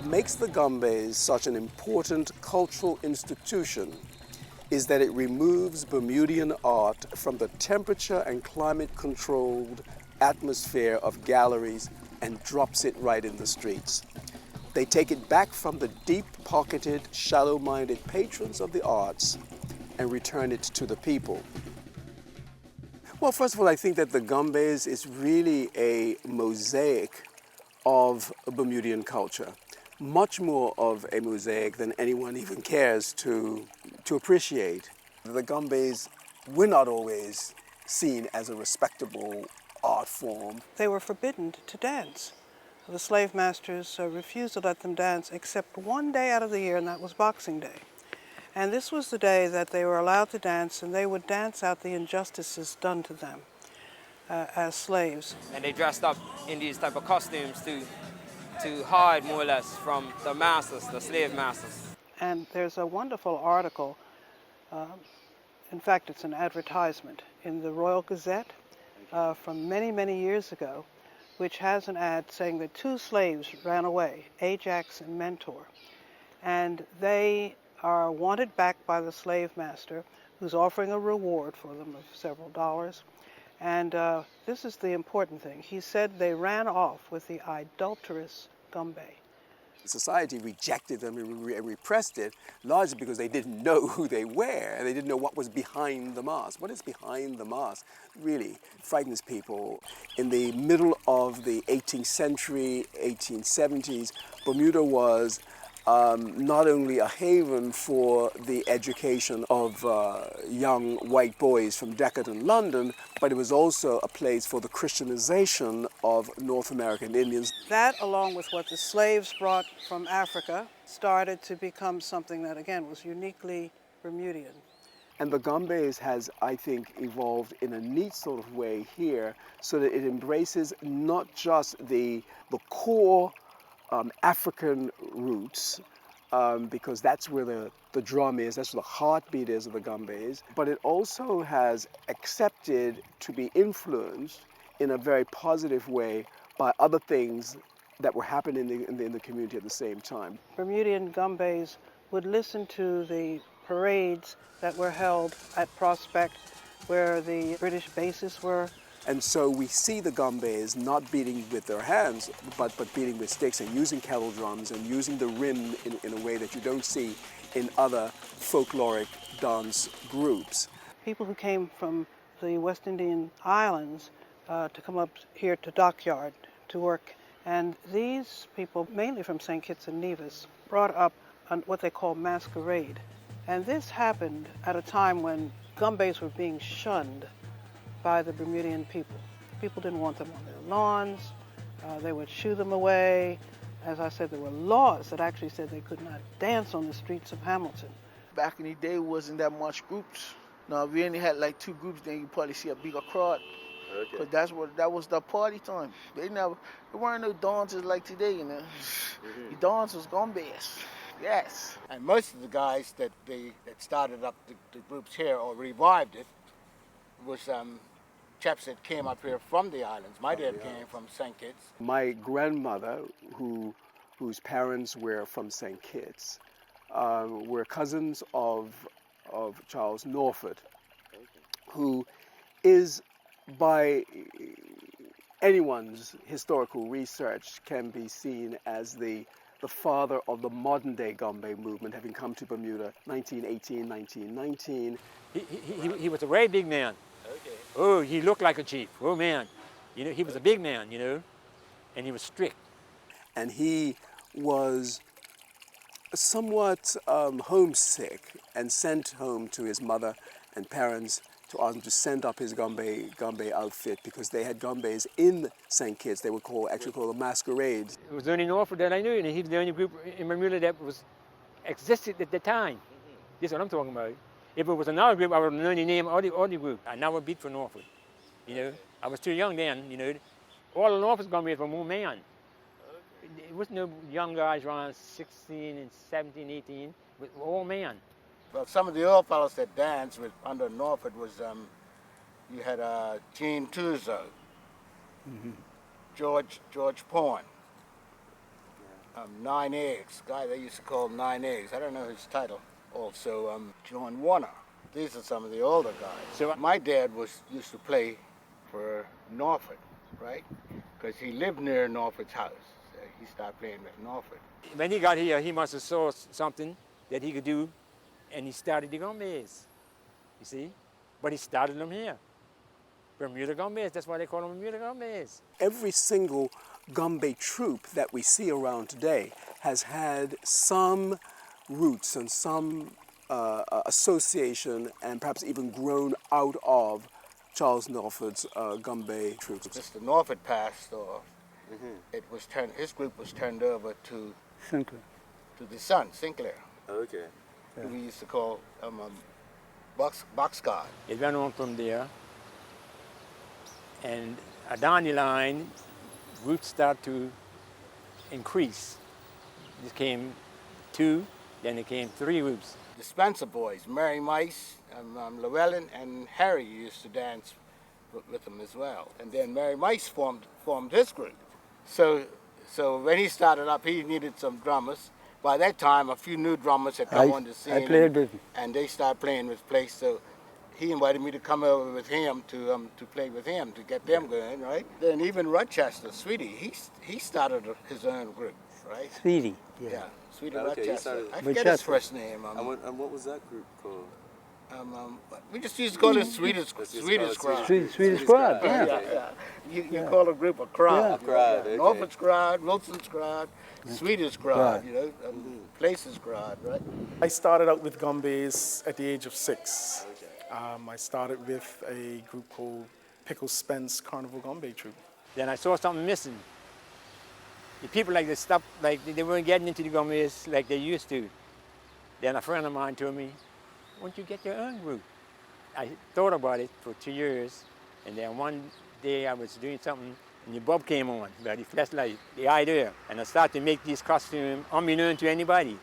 makes the Gombeys such an important cultural institution is that it removes Bermudian art from the temperature and climate-controlled atmosphere of galleries and drops it right in the streets. They take it back from the deep-pocketed, shallow-minded patrons of the arts and return it to the people. Well, first of all, I think that the Gombeys is really a mosaic of Bermudian culture, much more of a mosaic than anyone even cares to appreciate. The Gombeys were not always seen as a respectable art form. They were forbidden to dance. The slave masters refused to let them dance except one day out of the year, and that was Boxing Day. And this was the day that they were allowed to dance, and they would dance out the injustices done to them as slaves. And they dressed up in these type of costumes to hide more or less from the masters, the slave masters. And there's a wonderful article, in fact it's an advertisement, in the Royal Gazette from many, many years ago, which has an ad saying that two slaves ran away, Ajax and Mentor, and they are wanted back by the slave master, who's offering a reward for them of several dollars. And this is the important thing. He said they ran off with the idolatrous Gombey. Society rejected them and repressed it, largely because they didn't know who they were. They didn't know what was behind the mask. What is behind the mask really frightens people. In the middle of the 18th century, 1870s, Bermuda was not only a haven for the education of young white boys from decadent London, but it was also a place for the Christianization of North American Indians. That, along with what the slaves brought from Africa, started to become something that, again, was uniquely Bermudian. And the Gombeys has, I think, evolved in a neat sort of way here, so that it embraces not just the core African roots, because that's where the drum is, that's where the heartbeat is of the Gombeys, but it also has accepted to be influenced in a very positive way by other things that were happening in the community at the same time. Bermudian Gombeys would listen to the parades that were held at Prospect, where the British bases were. And so we see the Gombeys not beating with their hands, but beating with sticks and using kettle drums and using the rim in a way that you don't see in other folkloric dance groups. People who came from the West Indian islands to come up here to Dockyard to work. And these people, mainly from St. Kitts and Nevis, brought up what they call masquerade. And this happened at a time when Gombeys were being shunned by the Bermudian people. People didn't want them on their lawns. They would shoo them away. As I said, there were laws that actually said they could not dance on the streets of Hamilton. Back in the day, wasn't that much groups. Now, if we only had like 2 groups, then you probably see a bigger crowd. Okay. Because that was the party time. There weren't no dances like today, you know. Mm-hmm. The dance was Gombeys. Yes. And most of the guys that started up the groups here or revived it was chaps that came up here from the islands. My dad came from St. Kitts. My grandmother, whose parents were from St. Kitts, were cousins of Charles Norford, who is, by anyone's historical research, can be seen as the father of the modern-day Gombey movement, having come to Bermuda 1918, 1919. He was a very big man. Okay. Oh, he looked like a chief. Oh, man. You know, he was a big man, you know, and he was strict. And he was somewhat homesick and sent home to his mother and parents to ask him to send up his Gombey outfit, because they had Gombeys in St. Kitts. They were actually called the masquerades. It was only Norfolk that I knew, and he was the only group in Bermuda that existed at the time. This is what I'm talking about. If it was another group, I would have known the name of the group. I never beat for Norfolk. You know, I was too young then. You know, all the Norfolk's Gombeys were more men. It wasn't no young guys around 16 and 17, 18. It was all men. Well, some of the old fellows that danced under Norfolk was, you had Gene Tuzo, George Porn, Nine Eggs, guy they used to call Nine Eggs. I don't know his title. Also, John Warner. These are some of the older guys. So my dad used to play for Norfolk, right? Because he lived near Norfolk's house. So he started playing with Norfolk. When he got here, he must have saw something that he could do, and he started the Gombeys, you see? But he started them here. Bermuda Gombeys, that's why they call them Bermuda Gombeys. Every single Gombey troupe that we see around today has had some roots and some association and perhaps even grown out of Charles Norfolk's Gombey troops. Mr. Norfolk passed off. His group was turned over to the son, Sinclair. Okay. Who we used to call boxcar. It went on from there, and down the line, roots start to increase. It came 2, then it came 3 groups. The Spencer boys, Mary Mice, Llewellyn, and Harry used to dance with them as well. And then Mary Mice formed his group. So when he started up, he needed some drummers. By that time, a few new drummers had come on the scene. I played with him. And they started playing with place. So he invited me to come over with him to play with him to get them going, right? Then even Rochester, Sweetie, he started his own group, right? Sweetie. Yeah, Sweetie Okay, Rochester. I forget his Rochester. first name. And what was that group called? We just used to call it Swedish Squad. Swedish Squad, yeah. Yeah. You call a group a crowd. Yeah. Crowd, okay. Norfolk Squad, Wilson Squad, Swedish Squad, you know, Places Squad, right? I started out with Gombeys at the age of 6. I started with a group called Pickle Spence Carnival Gombey Troupe. Then I saw something missing. The people like they stopped, like they weren't getting into the Gombeys like they used to. Then a friend of mine told me, "Why don't you get your own group?" I thought about it for 2 years, and then one day I was doing something, and the bulb came on, the flashlight, the idea, and I started to make these costumes unknown to anybody.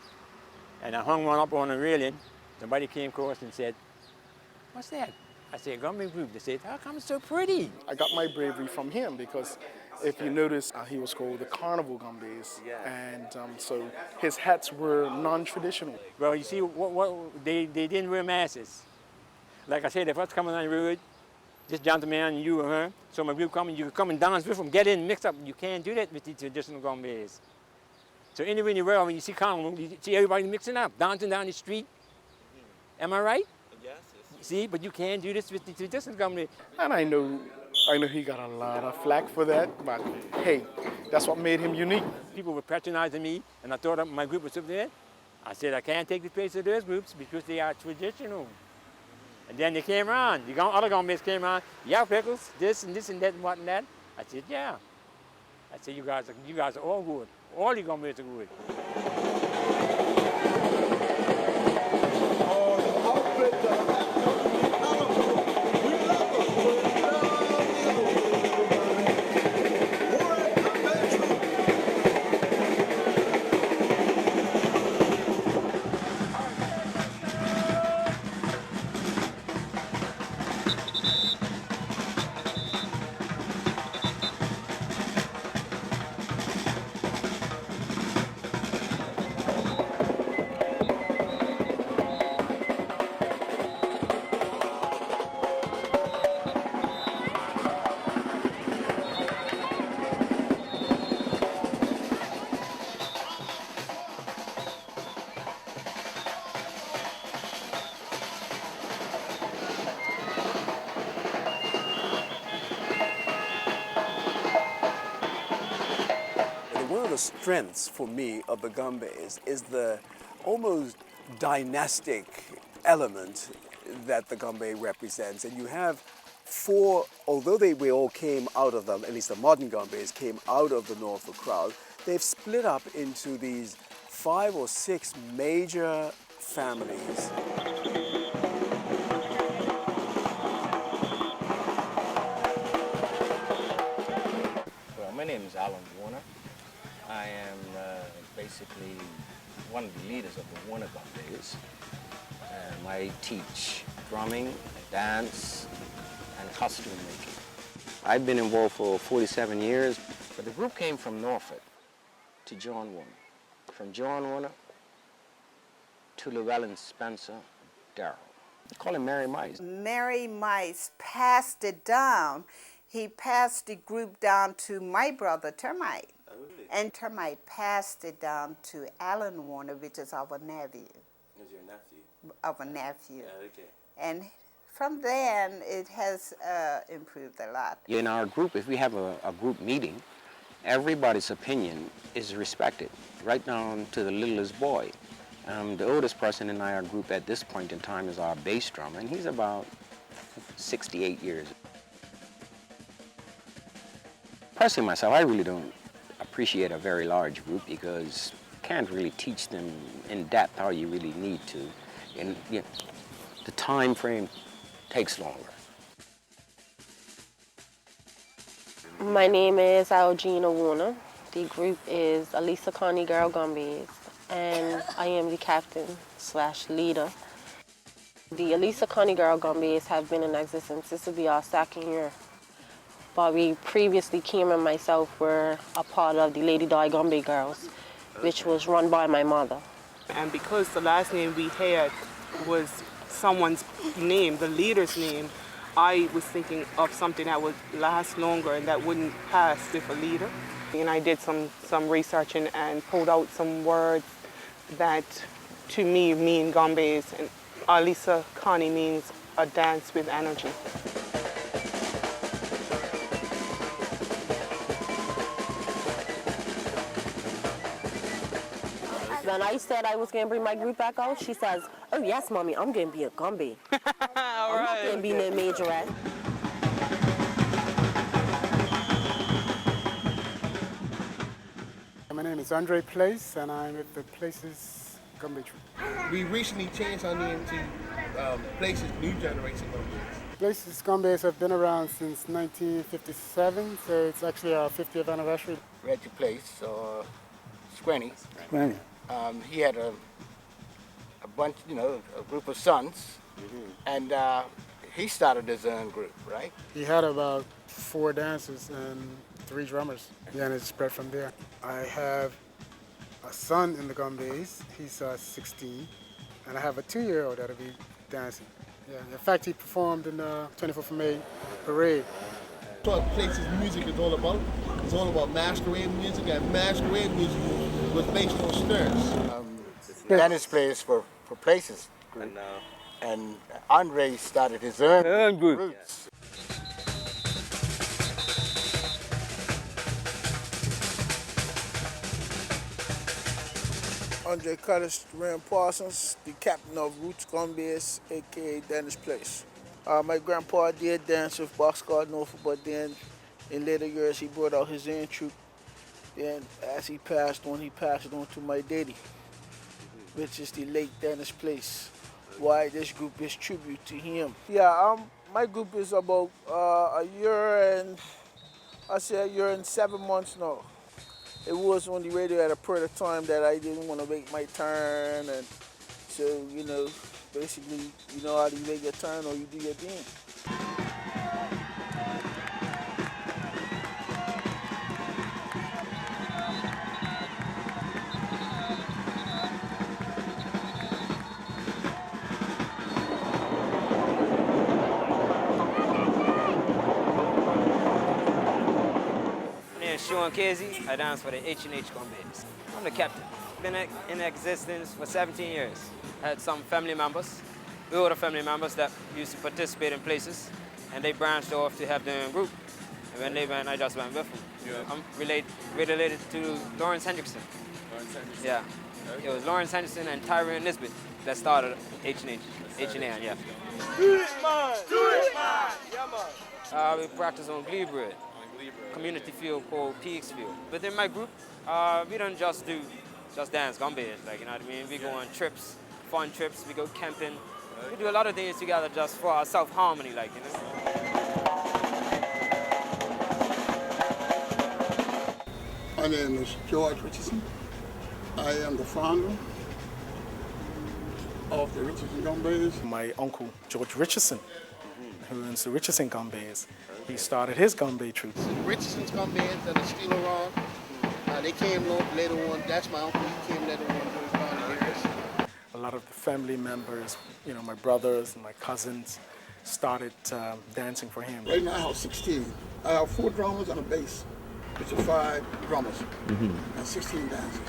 And I hung one up on a railing. Somebody came across and said, "What's that?" I said, "Gombey group." They said, "How come it's so pretty?" I got my bravery from him because if you notice, he was called the Carnival Gombeys. And so his hats were non-traditional. Well, you see, they didn't wear masks. Like I said, if I was coming on the road, this gentleman and you and her, so my group coming, you could come and dance with them, get in, mix up. You can't do that with the traditional Gombeys. So anywhere in the world, when you see Carnival, you see everybody mixing up, dancing down the street. Am I right? Yes. See, but you can't do this with the traditional Gombey. And I know he got a lot of flack for that, but hey, that's what made him unique. People were patronizing me, and I thought my group was up there. I said, I can't take the place of those groups because they are traditional. And then they came around. The other Gombeys came around. Yeah, Pickles, this and that and what and that. I said, yeah. I said, you guys are all good. All the Gombeys are good. The strengths for me of the Gombeys is the almost dynastic element that the Gombey represents. And you have 4, although we all came out of them, at least the modern Gombeys came out of the Norfolk crowd, they've split up into these 5 or 6 major families. Well, my name is Alan Warner. I am basically one of the leaders of the Warner Gombeys. I teach drumming, dance, and costume making. I've been involved for 47 years, but the group came from Norfolk to John Warner. from John Warner to Llewellyn Spencer Darrell. They call him Mary Mice. Mary Mice passed it down. He passed the group down to my brother, Termite. Oh, really? And Termite passed it down to Alan Warner, which is our nephew. Is your nephew? Our nephew. Okay. And from then, it has improved a lot. In our group, if we have a group meeting, everybody's opinion is respected, right down to the littlest boy. The oldest person in our group at this point in time is our bass drummer, and he's about 68 years. Personally myself, I really don't appreciate a very large group because you can't really teach them in depth how you really need to. And you know, the time frame takes longer. My name is Algina Warner. The group is Elisa Connie Girl Gombeys, and I am the captain/leader. The Elisa Connie Girl Gombeys have been in existence. This will be our second year. But we previously, Kim and myself were a part of the Lady Di Gombey Girls, which was run by my mother. And because the last name we had was someone's name, the leader's name, I was thinking of something that would last longer and that wouldn't pass with a leader. And I did some researching and pulled out some words that to me mean Gombeys. And Elisa Connie means a dance with energy. When I said I was going to bring my group back out, she says, "Oh yes, Mommy, I'm going to be a Gombey. I'm not going to be no majorette." My name is Andre Place, and I'm with the Places Gombey Troupe. We recently changed our name to Places New Generation Gombeys. Places Gombeys have been around since 1957, so it's actually our 50th anniversary. Reggie Place, Squenny. Squenny. He had a bunch, a group of sons, and he started his own group, right? He had about 4 dancers and 3 drummers. Yeah, and it spread from there. I have a son in the Gombeys. He's 16, and I have a 2-year-old that'll be dancing. Yeah, in fact, he performed in the 24th of May parade. What Places music is all about? It's all about masquerade music, and masquerade music was based on stirs. Dennis plays for Places, and Andre started his own group. Roots. Andre Curtis Rand Parsons, the captain of Roots Gombeys, aka Dennis Place. My grandpa did dance with Boxcar Norfolk, but then in later years he brought out his own troupe. Then as he passed on it to my daddy, which is the late Dennis Place. Why this group is tribute to him. Yeah, my group is about a year and 7 months now. It was on the radio at a period of time that I didn't want to wait my turn, and so, basically, either you make your turn or you do your thing. Sean Casey, I dance for the H&H Gombeys. I'm the captain. Been in existence for 17 years. I had some family members, older family members that used to participate in Places, and they branched off to have their own group. And when they went, I just went with them. Yeah. I'm related to Lawrence Hendrickson. Lawrence Hendrickson? Yeah. Okay. It was Lawrence Hendrickson and Tyrone Nisbet that started H&H, yeah. Do it, man! Do it, man! Yeah, man! We practice on Gleebrook. Community field called Peaks Field. Within my group, we don't just dance Gombeys, you know what I mean? We go on trips, fun trips, we go camping. We do a lot of things together just for our self-harmony, My name is George Richardson. I am the founder of the Richardson Gombeys. My uncle, George Richardson, who owns the Richardson Gombeys, he started his Gombey troupe. Richardson's Gombeys that are still around. they came later on. That's my uncle. He came later on during the years. A lot of the family members, my brothers and my cousins, started dancing for him. Right now I have 16. I have 4 drummers and a bass, which is 5 drummers and 16 dancers.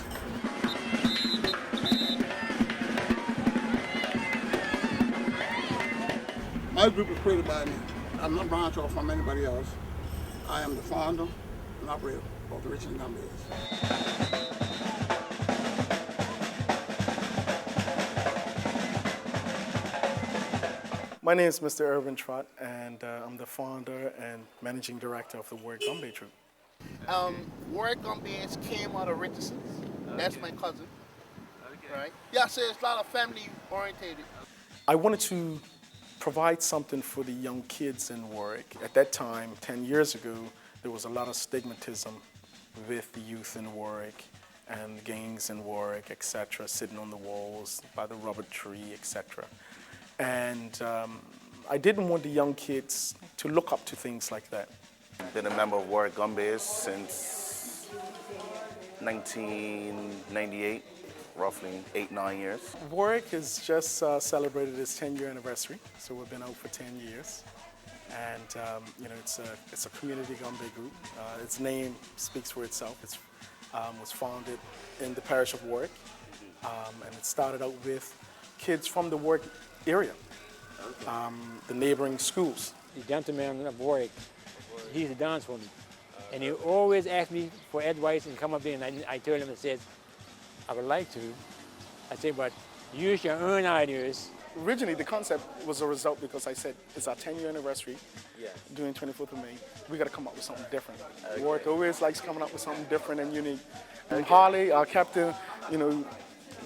My group is created by me. I'm not branched off from anybody else. I am the founder and operator of the Richard Gombeys. My name is Mr. Irvin Trott, and I'm the founder and managing director of the Warwick Gombey troupe. Warwick Gombeys came out of Richardson's. That's my cousin. Right? Yeah, so it's a lot of family orientated. I wanted to provide something for the young kids in Warwick. At that time, 10 years ago, there was a lot of stigmatism with the youth in Warwick and gangs in Warwick, etc., sitting on the walls by the rubber tree, etc. And I didn't want the young kids to look up to things like that. I've been a member of Warwick Gombeys since 1998, roughly 8-9 years. Warwick has just celebrated its 10-year anniversary, so we've been out for 10 years. And it's a community Gombey group. Its name speaks for itself. It was founded in the parish of Warwick, and it started out with kids from the Warwick area, the neighboring schools. The gentleman of Warwick, he used to dance for me. And he always asked me for advice and come up there, and I told him, I said, I would like to. I said, but use your own ideas. Originally, the concept was a result because I said, it's our 10-year anniversary, doing 24th of May. We got to come up with something different. Okay. Warwick always likes coming up with something different and unique. And Harley, our captain,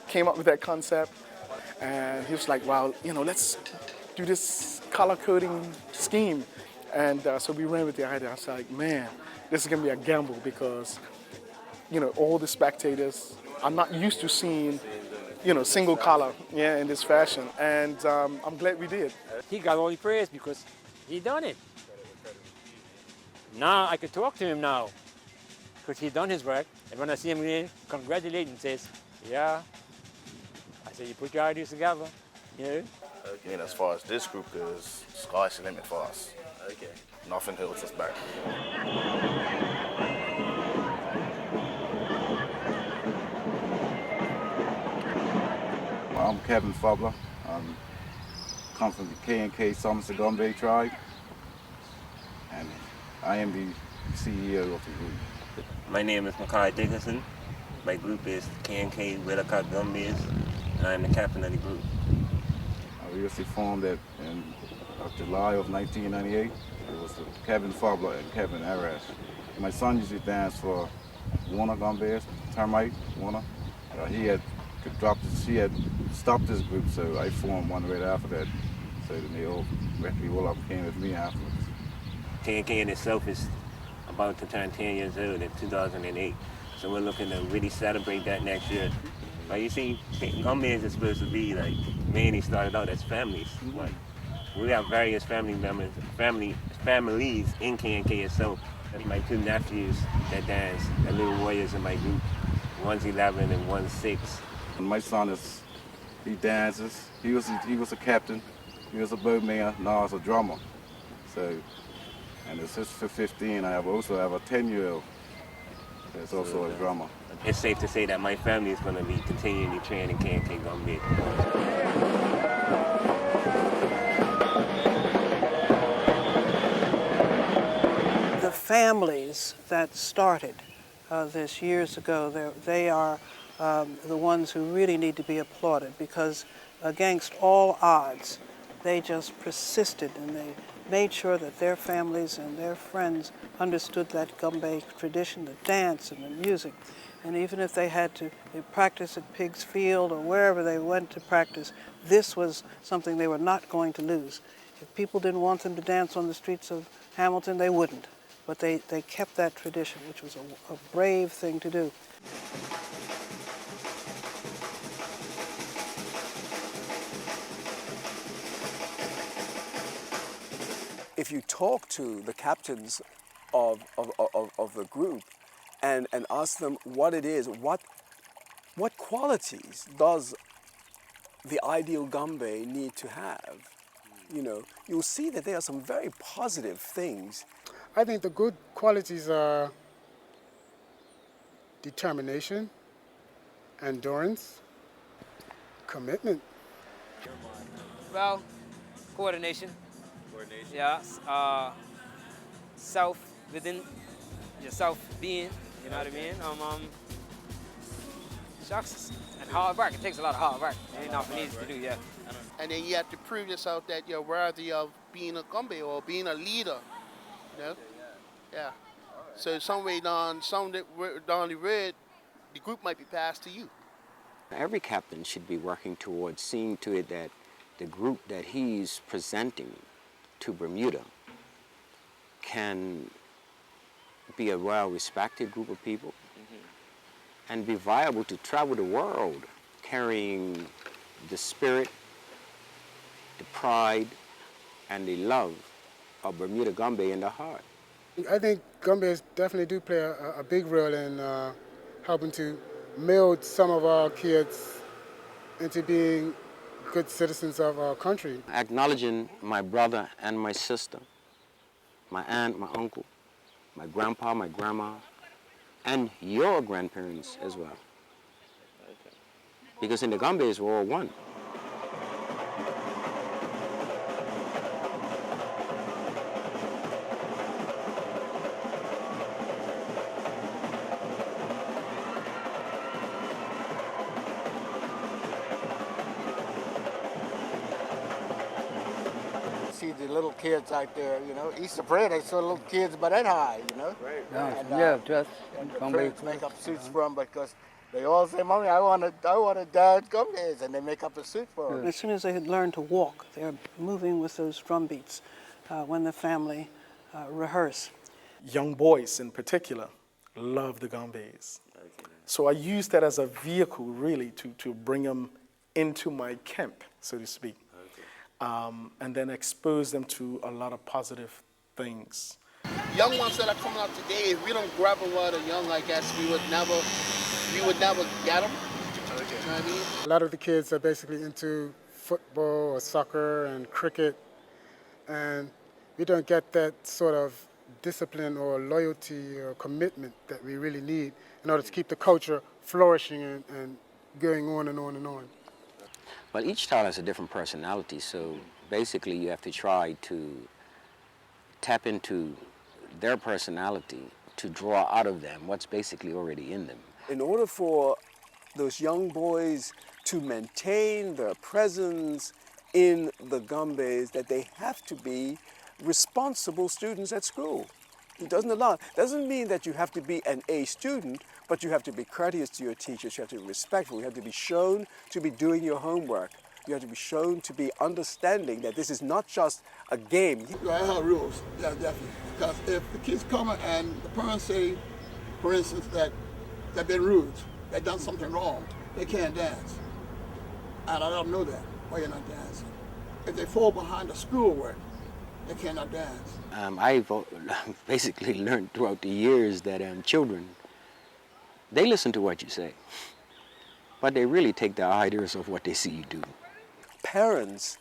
came up with that concept. And he was like, well, let's do this color coding scheme. And so we ran with the idea. I was like, man, this is going to be a gamble because, all the spectators are not used to seeing, single color, in this fashion. And I'm glad we did. He got all the praise because he done it. Now I could talk to him now because he done his work. And when I see him again, congratulate him, says, yeah. I said, you put your ideas together, Okay. And as far as this group goes, sky's the limit for us. Okay. Nothing holds us back. I'm Kevin Fubler. I come from the K&K Somerset Gombey tribe, and I am the CEO of the group. My name is Makai Dickinson. My group is K&K Willicott Gombeys, and I am the captain of the group. We was formed in July of 1998. It was Kevin Fubler and Kevin Arash. My son used to dance for Warner Gombeys, Termite Warner. He had stopped his group, so I formed one right after that. So then they all came with me afterwards. K&K in itself is about to turn 10 years old in 2008. So we're looking to really celebrate that next year. Like you see, Gombeys is supposed to be like, mainly started out as families. Like, we have various family members, families in K&K itself. And my 2 nephews that dance, the little warriors in my group. One's 11 and one's 6. My son he dances. He was a captain. He was a boatman. Now he's a drummer. So, and it's just for 15. I also have a 10-year-old that's also a drummer. It's safe to say that my family is going to be continually training K&K Gombey. The families that started this years ago, they are the ones who really need to be applauded because against all odds, they just persisted and they made sure that their families and their friends understood that Gombey tradition, the dance and the music. And even if they had to practice at Pig's Field or wherever they went to practice, this was something they were not going to lose. If people didn't want them to dance on the streets of Hamilton, they wouldn't. But they kept that tradition, which was a brave thing to do. If you talk to the captains of the group, and ask them what it is, what qualities does the ideal Gombey need to have. You know, you'll see that there are some very positive things. I think the good qualities are determination, endurance, commitment. Well, coordination. Yeah. Self within yourself being. You know what I mean? Shucks. And hard work. It takes a lot of hard work. It ain't nothing easy to do. Yeah. And then you have to prove yourself that you're worthy of being a Gombey or being a leader. You know? Yeah. So some way down the road, the group might be passed to you. Every captain should be working towards seeing to it that the group that he's presenting to Bermuda can be a well-respected group of people and be viable to travel the world carrying the spirit, the pride, and the love of Bermuda Gombey in the heart. I think Gombeys definitely do play a big role in helping to mold some of our kids into being good citizens of our country. Acknowledging my brother and my sister, my aunt, my uncle, my grandpa, my grandma, and your grandparents as well. Because in the Gombeys, we're all one. See the little kids out there, you know. Easter parade, I saw little kids about that high, you know. Right. And, Yeah, just and the parents make up suits for them because they all say, "Mommy, I want a dad Gombeys," and they make up a suit for them. As soon as they had learned to walk, they're moving with those drum beats when the family rehearse. Young boys in particular love the Gombeys. So I use that as a vehicle really to bring them into my camp, so to speak. And then expose them to a lot of positive things. Young ones that are coming out today, if we don't grab them while they're young, I guess we would never get them. You know what I mean? A lot of the kids are basically into football or soccer and cricket, and we don't get that sort of discipline or loyalty or commitment that we really need in order to keep the culture flourishing and going on and on and on. Well, each child has a different personality, so basically you have to try to tap into their personality to draw out of them what's basically already in them. In order for those young boys to maintain their presence in the Gombeys, that they have to be responsible students at school. It doesn't mean that you have to be an A student, but you have to be courteous to your teachers, you have to be respectful, you have to be shown to be doing your homework, you have to be shown to be understanding that this is not just a game. I have rules, yeah, definitely. Because if the kids come and the parents say, for instance, that they've been rude, they've done something wrong, they can't dance. And I don't know that, why you're not dancing. If they fall behind the schoolwork, they cannot dance. I've basically learned throughout the years that children, they listen to what you say, but they really take the ideas of what they see you do. Parents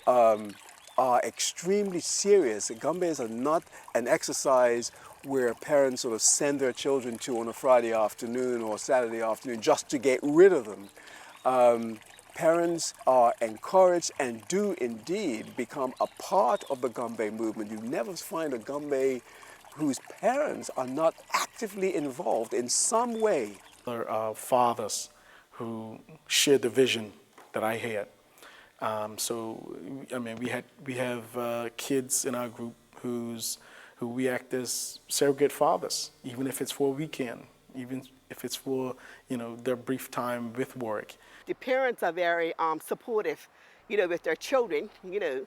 are extremely serious. Gombeys are not an exercise where parents sort of send their children to on a Friday afternoon or Saturday afternoon just to get rid of them. Parents are encouraged and do indeed become a part of the Gombey movement. You never find a Gombey whose parents are not actively involved in some way. There are fathers who shared the vision that I had. So, I mean, we have kids in our group who we act as surrogate fathers, even if it's for a weekend, even if it's for, you know, their brief time with work. The parents are very supportive, you know, with their children, you know,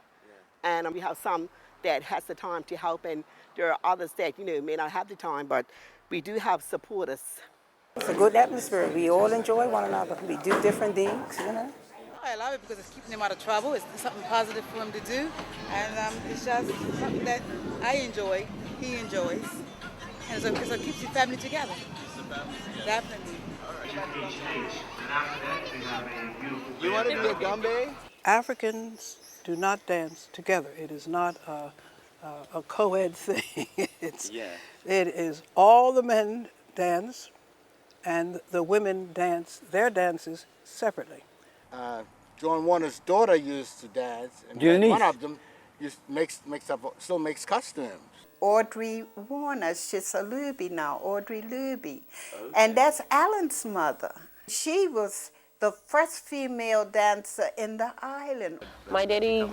and we have some that has the time to help, and there are others that, you know, may not have the time, but we do have supporters. It's a good atmosphere. We all enjoy one another. We do different things, you know. I love it because it's keeping them out of trouble. It's something positive for them to do, and it's just something that I enjoy, he enjoys. And it keeps your family together. Definitely. You want to be a Gombey? Africans do not dance together. It is not a co-ed thing. It is all the men dance and the women dance their dances separately. John Warner's daughter used to dance, and one of them still makes costumes. Audrey Warner, she's a Luby now, Audrey Luby. Okay. And that's Alan's mother. She was the first female dancer in the island. My daddy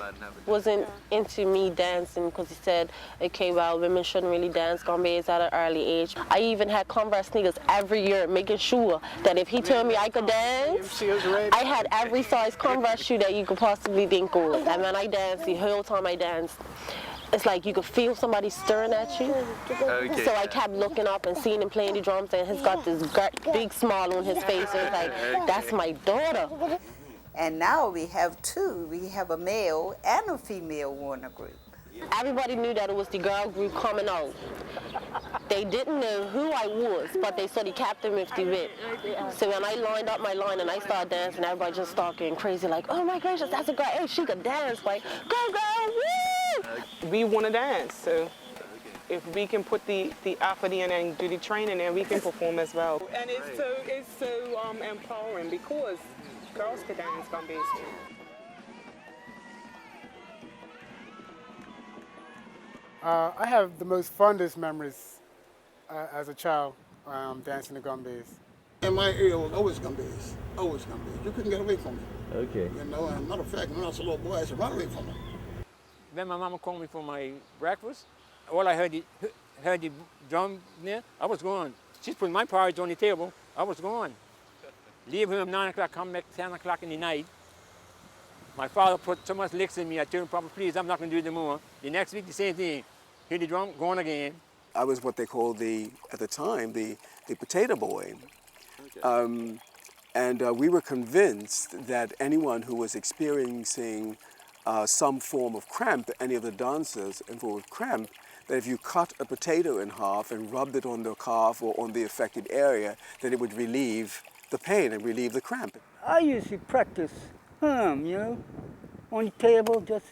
wasn't into me dancing because he said, okay, well, women shouldn't really dance Gombeys at an early age. I even had Converse sneakers every year, making sure that if he told me I could dance, I had every size Converse shoe that you could possibly think of. And when I danced, the whole time I danced, it's like you could feel somebody staring at you. Okay. So I kept looking up and seeing him playing the drums, and he's got this big smile on his face. So it's like, that's my daughter. And now we have two. We have a male and a female Warner group. Everybody knew that it was the girl group coming out. They didn't know who I was, but they saw the captain with the whip. So when I lined up my line and I started dancing, everybody just started getting crazy, like, oh my gracious, that's a girl, hey, she could dance, like, go girl, woo! We want to dance, so if we can put the effort in and do the training, then we can perform as well. And it's so empowering because girls can dance Gombeys too. I have the most fondest memories as a child dancing the Gombeys. In my area, it was always Gombeys. Always Gombeys. You couldn't get away from it. Okay. You know, and matter of fact, when I was a little boy, I used to run away from it. When my mama called me for my breakfast, all I heard the drum there, I was gone. She's putting my porridge on the table, I was gone. Leave home 9 o'clock, come back 10 o'clock in the night. My father put so much licks in me, I told him, Papa, please, I'm not going to do it anymore. The next week, the same thing. Hear the drum, gone again. I was what they called at the time, the potato boy. Okay. And we were convinced that anyone who was experiencing some form of cramp, any of the dancers involved with cramp, that if you cut a potato in half and rubbed it on the calf or on the affected area, then it would relieve the pain and relieve the cramp. I used to practice you know, on the table, just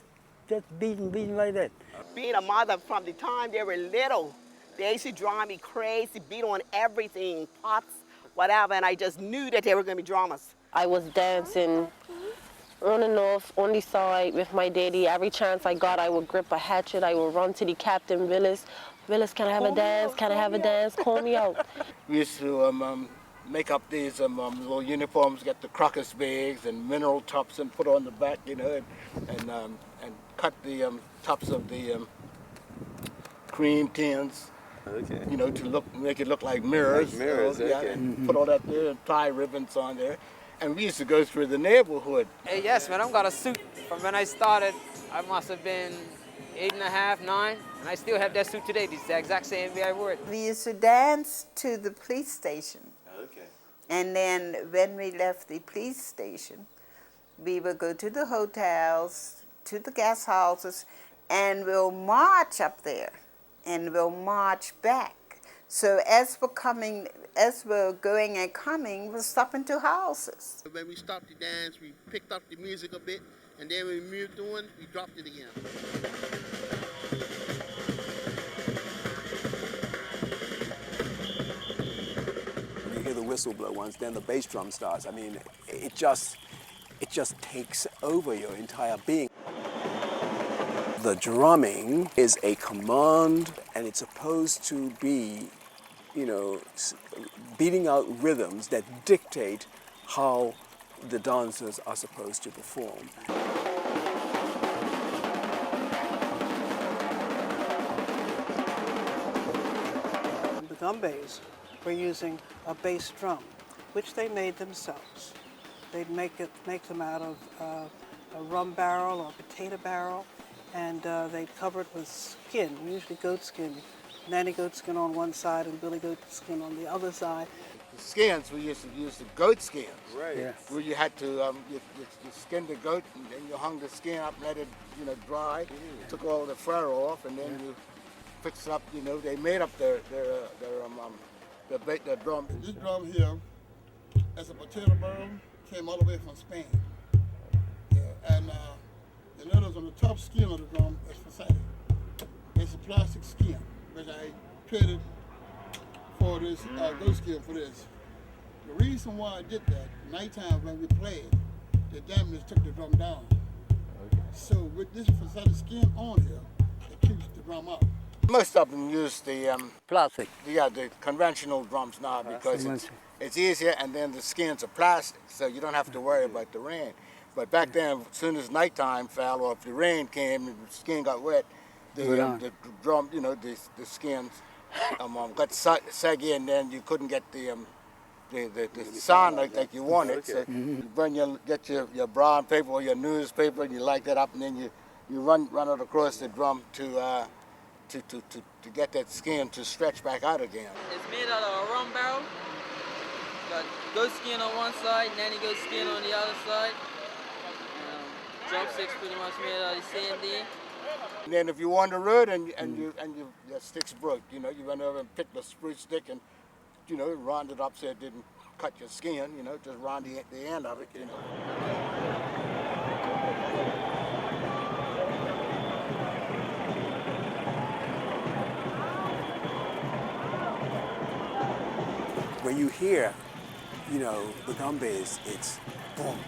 beating like that. Being a mother from the time they were little, they used to drive me crazy, beat on everything, pots, whatever, and I just knew that they were going to be drummers. I was dancing on and off, on the side with my daddy. Every chance I got, I would grip a hatchet, I would run to the captain, Willis, can I have a dance? Can I have a dance? Call me out. We used to make up these little uniforms, get the crocus bags and mineral tops and put on the back, you know, and cut the tops of the cream tins, okay, you know, to make it look like mirrors. Like mirrors, so, okay. Yeah, and put all that there and tie ribbons on there. And we used to go through the neighborhood. Hey, yes, man, I've got a suit from when I started. I must have been 8 and a half, 9, and I still have that suit today. It's the exact same way I wore it. We used to dance to the police station. Okay. And then when we left the police station, we would go to the hotels, to the guest houses, and we'll march up there, and we'll march back. So as we're going and coming, we're stopping to houses. When we stopped the dance, we picked up the music a bit, and then when we moved on, we dropped it again. You hear the whistle blow once, then the bass drum starts. I mean, it just takes over your entire being. The drumming is a command, and it's supposed to be, you know, beating out rhythms that dictate how the dancers are supposed to perform. The Gombeys were using a bass drum, which they made themselves. They'd make them out of a rum barrel or a potato barrel, and they'd cover it with skin, usually goat skin. Nanny goat skin on one side and billy goat skin on the other side. The skins, we used to use the goat skins. Right. Yeah. Where you had to, you skinned the goat and then you hung the skin up and let it, you know, dry. Took all the fur off and then you fixed up, you know, they made up their drum. This drum here, as a potato barrel, came all the way from Spain. Yeah, and the letters on the top skin of the drum is facade. It's a plastic skin, which I traded for this goat skin for this. The reason why I did that, nighttime when we played, the damage took the drum down. So with this facade skin on here, it keeps the drum up. Most of them use the plastic. Yeah, the conventional drums now because it's easier, and then the skins are plastic, so you don't have to worry about the rain. But back then, as soon as nighttime fell, or if the rain came and the skin got wet, the drum, you know, the skins got saggy, and then you couldn't get the sound like you wanted. So you get your brown paper or your newspaper, and you light that up, and then you run it across the drum to get that skin to stretch back out again. It's made out of a rum barrel. Got goat skin on one side, nanny goat skin on the other side. Drumsticks pretty much made out of the same thing. And then if you want to root and your sticks broke, you know, you run over and pick the spruce stick and, you know, round it up so it didn't cut your skin, you know, just round the end of it, you know. When you hear, you know, the Gombeys, it's boom,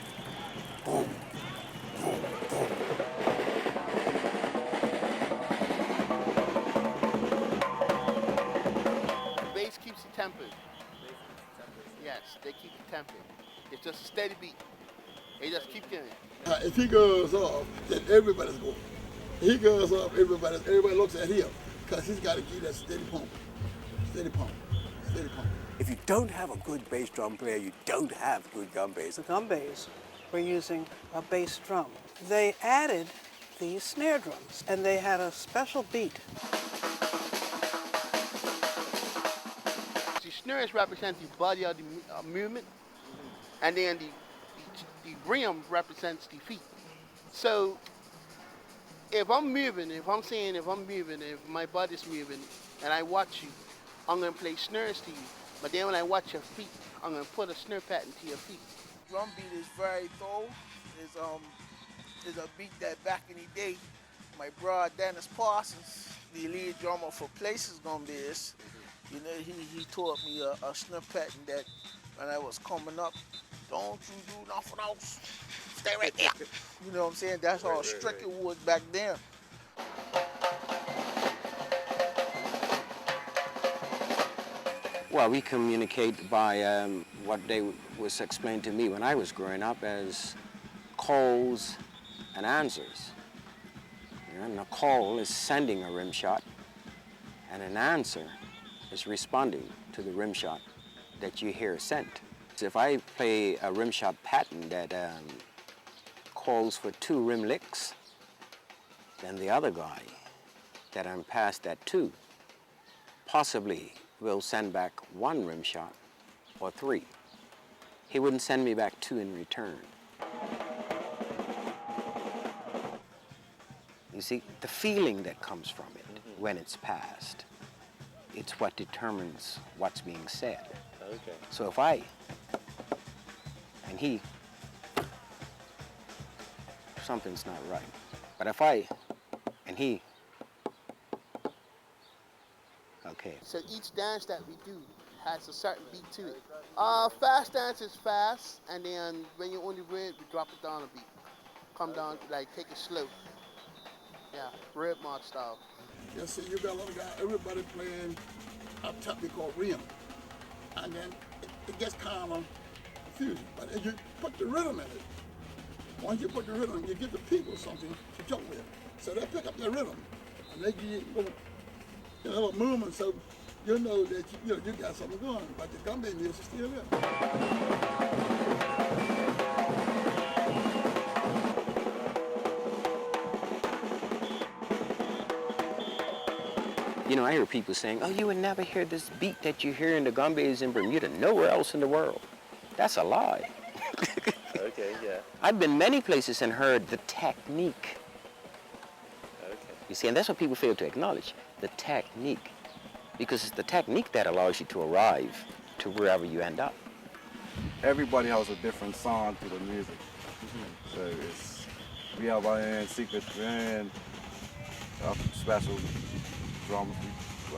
boom, boom, boom. The bass keeps it tempered. Yes, they keep it tempered. It's just a steady beat. They just keep doing it. If he goes off, then everybody's going. He goes off, everybody looks at him because he's got to keep that steady pump, steady pump, steady pump. If you don't have a good bass drum player, you don't have good Gombeys. The Gombeys were using a bass drum. They added these snare drums, and they had a special beat. The snares represent the body of the movement, and then the rim represents the feet. So if I'm moving, if my body's moving, and I watch you, I'm going to play snares to you. But then when I watch your feet, I'm going to put a snare pattern to your feet. Drum beat is very thorough. It's a beat that back in the day, my brother Dennis Parsons, the lead drummer for Places Gombeys, you know, he taught me a snare pattern that when I was coming up, don't you do nothing else. Stay right there. You know what I'm saying? That's how strict it was back then. Well, we communicate by what was explained to me when I was growing up as calls and answers. You know, and a call is sending a rim shot, and an answer is responding to the rim shot that you hear sent. So if I play a rim shot pattern that calls for 2 rim licks, then the other guy that I'm past that 2 possibly will send back 1 rim shot or 3. He wouldn't send me back 2 in return. You see, the feeling that comes from it when it's passed, it's what determines what's being said. Okay. So if I, and he, something's not right. But if I, and he, okay. So each dance that we do has a certain beat to it. Fast dance is fast, and then when you're on the rhythm, we drop it down a beat. Come down, like take it slow. Yeah, red march style. You see, you got a lot of guys, everybody playing up top we call rim. And then it gets kind of confusing. But if you put the rhythm in it, once you put the rhythm, you give the people something to jump with. So they pick up their rhythm, and they give you a little movement, so you know that you got something going. But the Gombey music is still there. You know, I hear people saying, oh, you would never hear this beat that you hear in the Gombeys in Bermuda nowhere else in the world. That's a lie. Okay, yeah. I've been many places and heard the technique. Okay. You see, and that's what people fail to acknowledge, the technique. Because it's the technique that allows you to arrive to wherever you end up. Everybody has a different sound to the music. So we have our own secret and our special drama,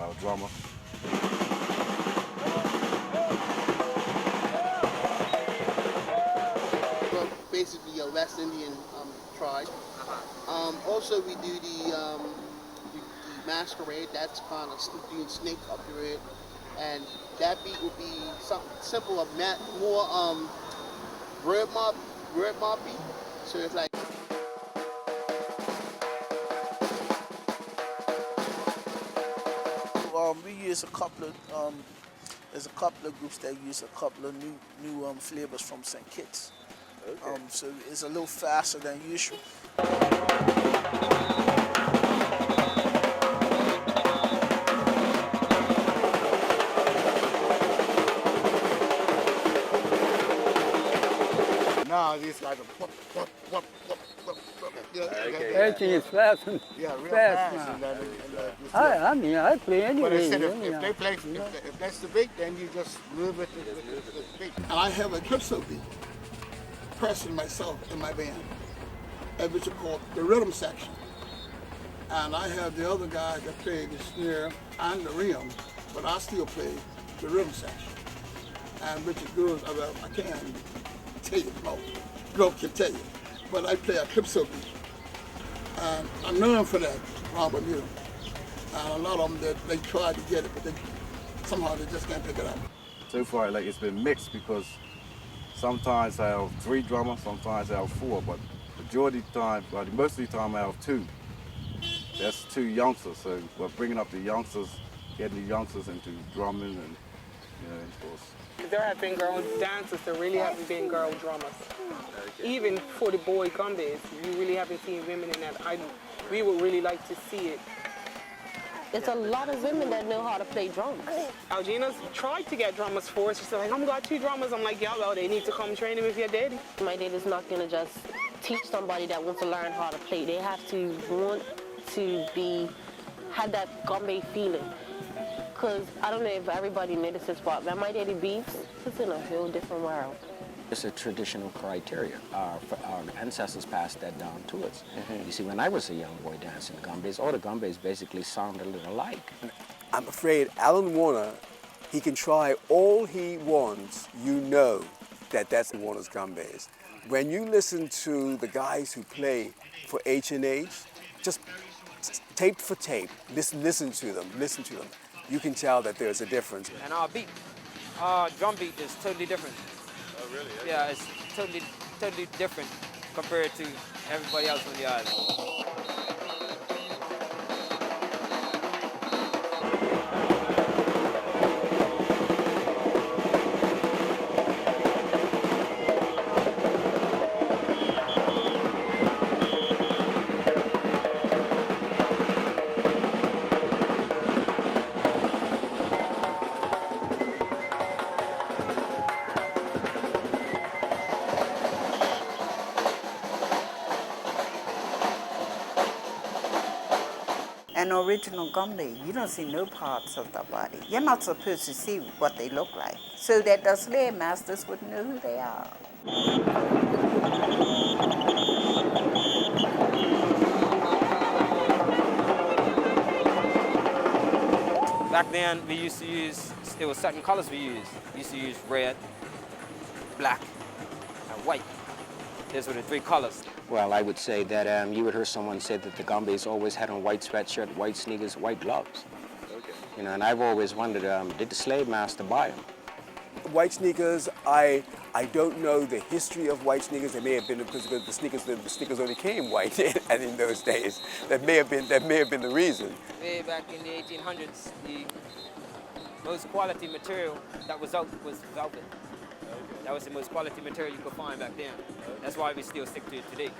our drummer. Well, basically a West Indian tribe. Also, we do the masquerade. That's kind of doing snake up the red, and that beat would be something simple of more word mob beat. So it's like. We use a couple of there's a couple of groups that use a couple of new flavors from St. Kitts. Okay. So it's a little faster than usual. Now these guys are Everything is fast. Yeah, real fast fast. now. And I mean, I play anyway. But instead you if know. they play, if that's the beat, then you just move with the beat. And I have a calypso beat, personally myself in my band, which is called the rhythm section. And I have the other guy that plays the snare and the rim, but I still play the rhythm section. And which is good, I can't tell you, no, girl can tell you, but I play a calypso beat. And I'm known for that around Bermuda. And a lot of them, they try to get it, but somehow they just can't pick it up. So far, like, it's been mixed because sometimes I have 3 drummers, sometimes I have 4, but majority of the time, well, most of the time I have 2. That's 2 youngsters, so we're bringing up the youngsters, getting the youngsters into drumming and, of course. There have been girl dancers, there really haven't been girl drummers. Even for the boy Gombeys, you really haven't seen women in that. We would really like to see it. There's a lot of women that know how to play drums. Algina's tried to get drummers for us. She's like, I'm got 2 drummers. I'm like, yeah, well, they need to come train them with your daddy. My daddy's not gonna just teach somebody that wants to learn how to play. They have to want to have that Gombey feeling. Because I don't know if everybody notices, but when my daddy beats, it's in a whole different world. It's a traditional criteria. Our ancestors passed that down to us. You see, when I was a young boy dancing the Gombeys, all the Gombeys basically sounded a little alike. I'm afraid Alan Warner, he can try all he wants, that's Warner's Gombeys. When you listen to the guys who play for H&H, just tape for tape, listen to them. You can tell that there's a difference. And our beat, our drum beat is totally different. Oh, really? Okay. Yeah, it's totally different compared to everybody else on the island. An original Gombey, you don't see no parts of the body. You're not supposed to see what they look like, so that the slave masters would know who they are. Back then, we used to use, there were certain colors we used. We used to use red, black, and white. Those were the 3 colors. Well, I would say that you would hear someone say that the Gombeys always had on white sweatshirt, white sneakers, white gloves. Okay. And I've always wondered, did the slave master buy them? White sneakers, I don't know the history of white sneakers. They may have been because the sneakers only came white, and in those days, that may have been the reason. Way back in the 1800s, the most quality material that was out was velvet. That was the most quality material you could find back then. That's why we still stick to it today.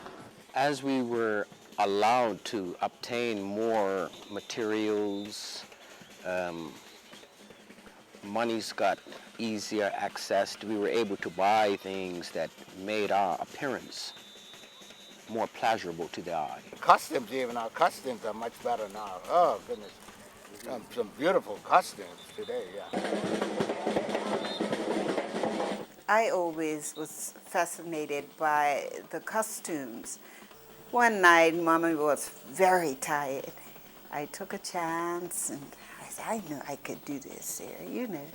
As we were allowed to obtain more materials, money's got easier access. We were able to buy things that made our appearance more pleasurable to the eye. Costumes, even our costumes are much better now. Oh, goodness. Some beautiful costumes today, yeah. I always was fascinated by the costumes. One night, Mama was very tired. I took a chance, and I said, I knew I could do this, Sarah, you know.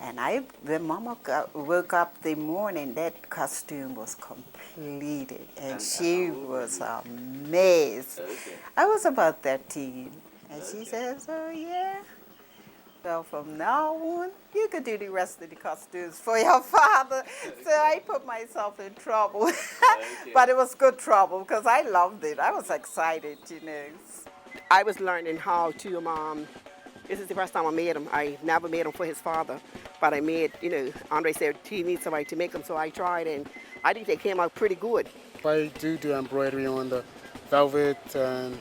And when Mama woke up the morning, that costume was completed, and she was amazed. I was about 13, and she says, oh, yeah. Well, from now on, you could do the rest of the costumes for your father. So I put myself in trouble. But it was good trouble because I loved it. I was excited, you know. I was learning how to, this is the first time I made them. I never made them for his father, but I made, you know, Andre said he needs somebody to make them, so I tried, and I think they came out pretty good. I do embroidery on the velvet and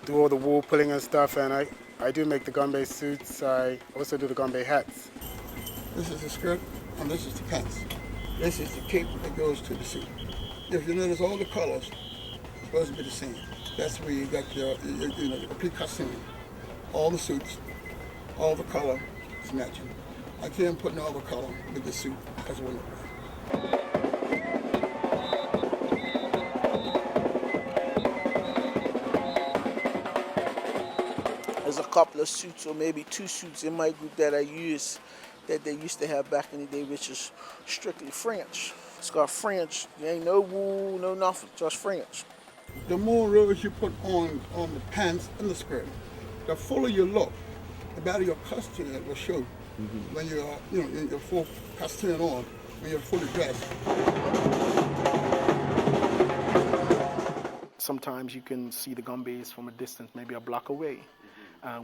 do all the wool pulling and stuff, and I do make the Gombey suits. I also do the Gombey hats. This is the skirt, and this is the pants. This is the cape that goes to the suit. If you notice, all the colors are supposed to be the same. That's where you got your complete costume. All the suits, all the color is matching. I can't put no other color with the suit because it wouldn't work. There's a couple of suits, or maybe 2 suits in my group that I use that they used to have back in the day, which is strictly French. It's got French. There ain't no wool, no nothing, just French. The more rows you put on the pants and the skirt, the fuller you look, the better your costume will show when you're, in your full costume on, when you're fully dressed. Sometimes you can see the Gombeys from a distance, maybe a block away,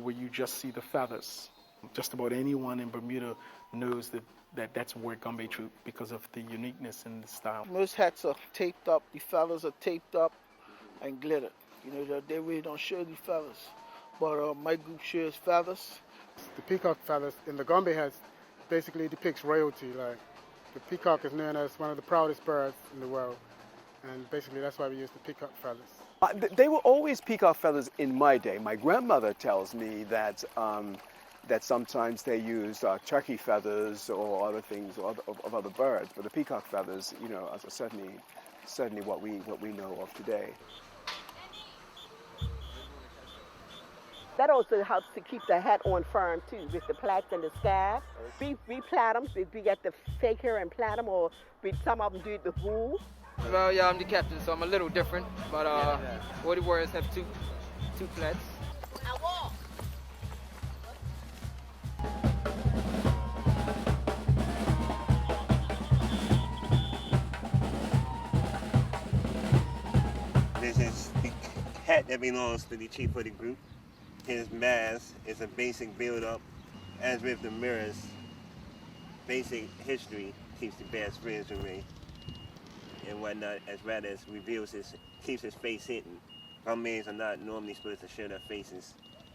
where you just see the feathers. Just about anyone in Bermuda knows that's where Gombey troupe because of the uniqueness in the style. Most hats are taped up, the feathers are taped up and glittered. They really don't show the feathers. But my group shows feathers. The peacock feathers in the Gombey hats basically depicts royalty. Like the peacock is known as one of the proudest birds in the world, and basically that's why we use the peacock feathers. They were always peacock feathers in my day. My grandmother tells me that that sometimes they used turkey feathers or other things of other birds, but the peacock feathers, are certainly what we know of today. That also helps to keep the hat on firm too, with the plaits and the scarf. We plait them, we get the fake hair and plait them, or some of them do it with wool. Well, yeah, I'm the captain, so I'm a little different, but all the warriors have two plaits. This is the hat that belongs to the chief of the group. His mask is a basic build-up, as with the mirrors. Basic history keeps the best resume and whatnot, as well as keeps his face hidden. Gombeys are not normally supposed to show their faces.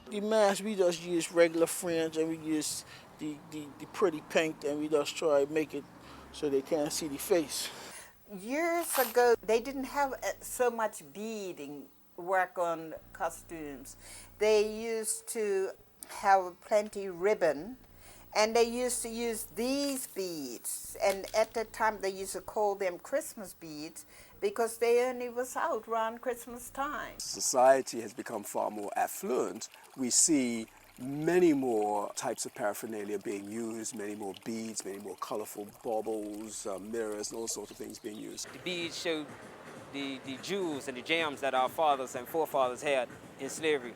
The mask, we just use regular fringe, and we use the pretty paint, and we just try to make it so they can't see the face. Years ago, they didn't have so much beading work on costumes. They used to have plenty ribbon, and they used to use these beads, and at the time they used to call them Christmas beads because they only was out around Christmas time. Society has become far more affluent. We see many more types of paraphernalia being used, many more beads, many more colorful baubles, mirrors, and all sorts of things being used. The beads show the jewels and the gems that our fathers and forefathers had in slavery.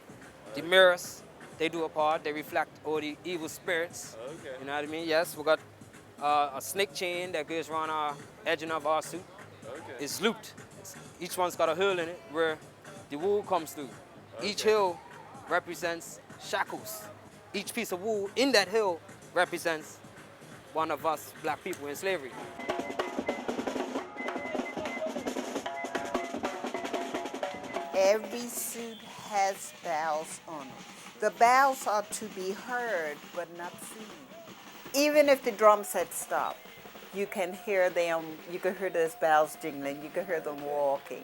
The mirrors, they do a part. They reflect all the evil spirits. Okay. You know what I mean? Yes, we got a snake chain that goes around our edging of our suit. Okay. It's looped. Each one's got a hole in it where the wool comes through. Okay. Each hill represents shackles. Each piece of wool in that hill represents one of us black people in slavery. Every suit has bells on it. The bells are to be heard but not seen. Even if the drum set stopped, you can hear them, you can hear those bells jingling, you can hear them walking,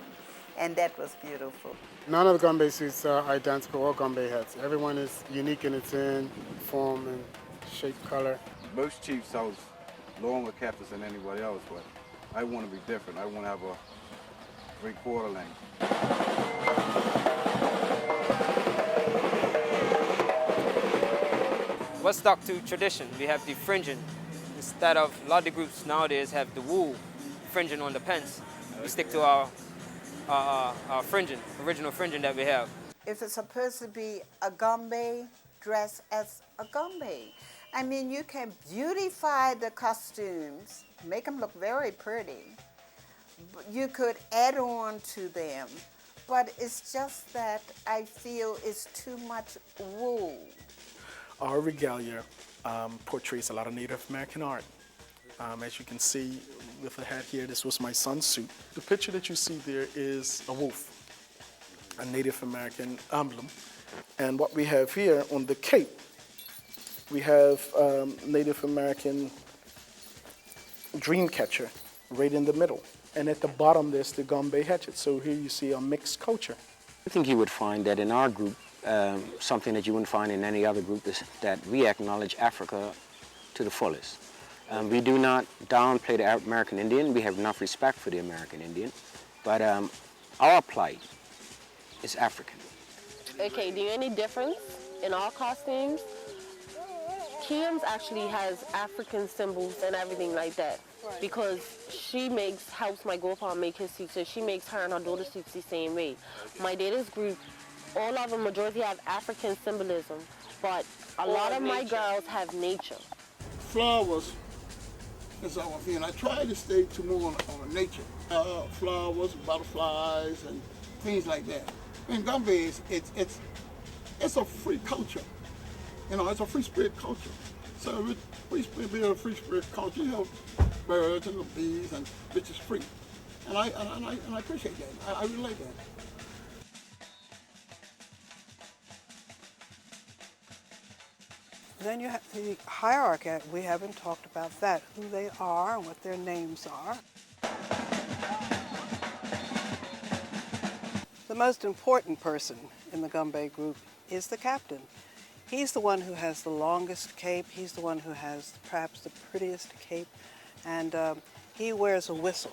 and that was beautiful. None of the Gombey suits are identical or Gombey hats. Everyone is unique in its in form and shape, color. Most chiefs have longer captains than anybody else, but I want to be different. I want to have a 3/4 length. We're stuck to tradition. We have the fringing. Instead of, a lot of the groups nowadays have the wool fringing on the pants. We stick to our fringing, original fringing that we have. If it's supposed to be a Gombey, dress as a Gombey. I mean, you can beautify the costumes, make them look very pretty. You could add on to them, but it's just that I feel it's too much wool. Our regalia portrays a lot of Native American art. As you can see with the hat here, this was my son's suit. The picture that you see there is a wolf, a Native American emblem. And what we have here on the cape, we have Native American dream catcher right in the middle. And at the bottom, there's the Gombey hatchet. So here you see a mixed culture. I think you would find that in our group, something that you wouldn't find in any other group is that we acknowledge Africa to the fullest. We do not downplay the American Indian. We have enough respect for the American Indian. But our plight is African. Okay, do you any difference in our costumes? Kim's actually has African symbols and everything like that. Because she helps my grandpa make his suits, so she makes her and her daughter's suits the same way. My dad's group, all of them, majority have African symbolism, but a lot of my girls have nature. Flowers is our thing. I try to stay to more on nature. Flowers, butterflies, and things like that. In Gombeys, it's a free culture. You know, it's a free spirit culture. So being a free spirit culture, you have birds and the bees, and which is free. And I appreciate that. I really like that. Then you have the hierarchy. We haven't talked about that, who they are and what their names are. The most important person in the Gombey group is the captain. He's the one who has the longest cape. He's the one who has perhaps the prettiest cape. And he wears a whistle.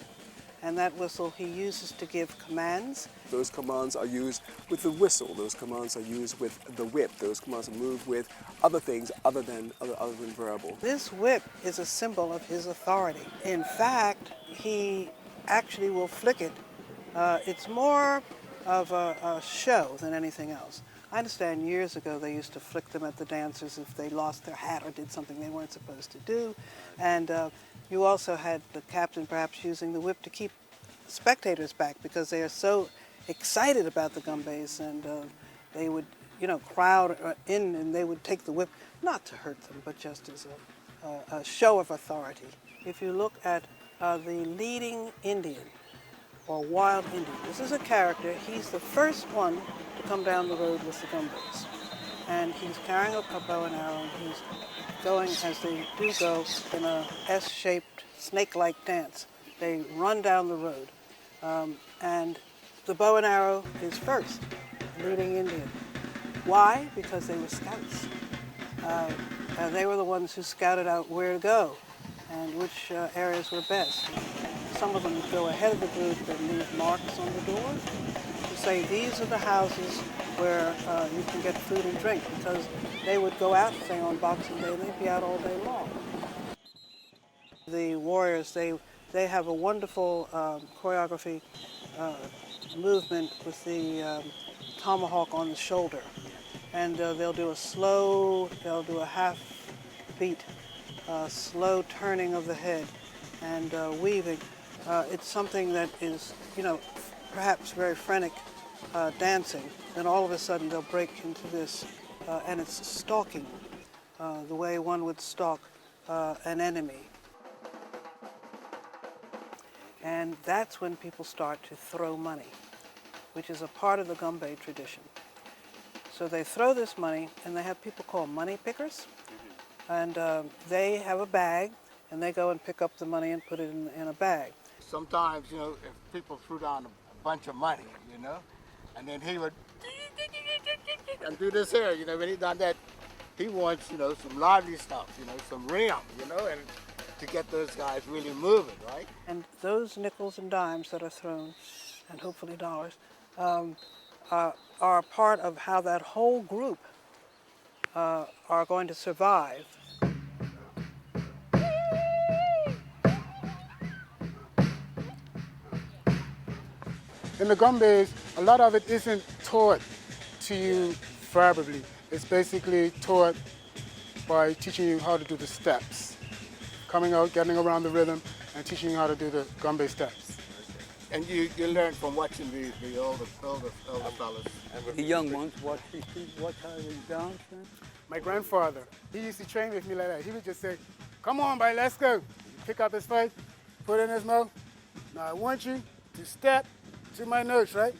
And that whistle he uses to give commands. Those commands are used with the whistle. Those commands are used with the whip. Those commands are moved with other things other than verbal. This whip is a symbol of his authority. In fact, he actually will flick it. It's more of a show than anything else. I understand years ago they used to flick them at the dancers if they lost their hat or did something they weren't supposed to do. And you also had the captain perhaps using the whip to keep spectators back because they are so excited about the Gombeys, and they would, crowd in and they would take the whip, not to hurt them, but just as a show of authority. If you look at the leading Indian or wild Indian, this is a character. He's the first one to come down the road with the Gombeys. And he's carrying a bow and arrow, and he's going, as they do go, in a S-shaped, snake-like dance. They run down the road. And the bow and arrow is first, leading Indian. Why? Because they were scouts. They were the ones who scouted out where to go and which areas were best. Some of them would go ahead of the group and leave marks on the doors to say these are the houses where you can get food and drink, because they would go out, say, on Boxing Day, and they'd be out all day long. The warriors, they have a wonderful choreography movement with the tomahawk on the shoulder. And they'll do a half beat, slow turning of the head and weaving. It's something that is, perhaps very frenetic dancing. Then all of a sudden they'll break into this, and it's stalking, the way one would stalk an enemy. And that's when people start to throw money, which is a part of the Gombey tradition. So they throw this money, and they have people called money pickers. And they have a bag, and they go and pick up the money and put it in a bag. Sometimes, you know, if people threw down a bunch of money, you know, and then he would and do this here, you know, when he done that, he wants, you know, some lively stuff, you know, some rim, you know, and to get those guys really moving, right? And those nickels and dimes that are thrown, and hopefully dollars, are a part of how that whole group are going to survive. In the Gombeys, a lot of it isn't taught to you verbally. It's basically taught by teaching you how to do the steps. Coming out, getting around the rhythm, and teaching you how to do the Gombey steps. And you learn from watching the older fellas. The young ones watch how they dance. My grandfather, he used to train with me like that. He would just say, "Come on, boy, let's go." Pick up his pipe, put it in his mouth. Now I want you to step to my notes, right?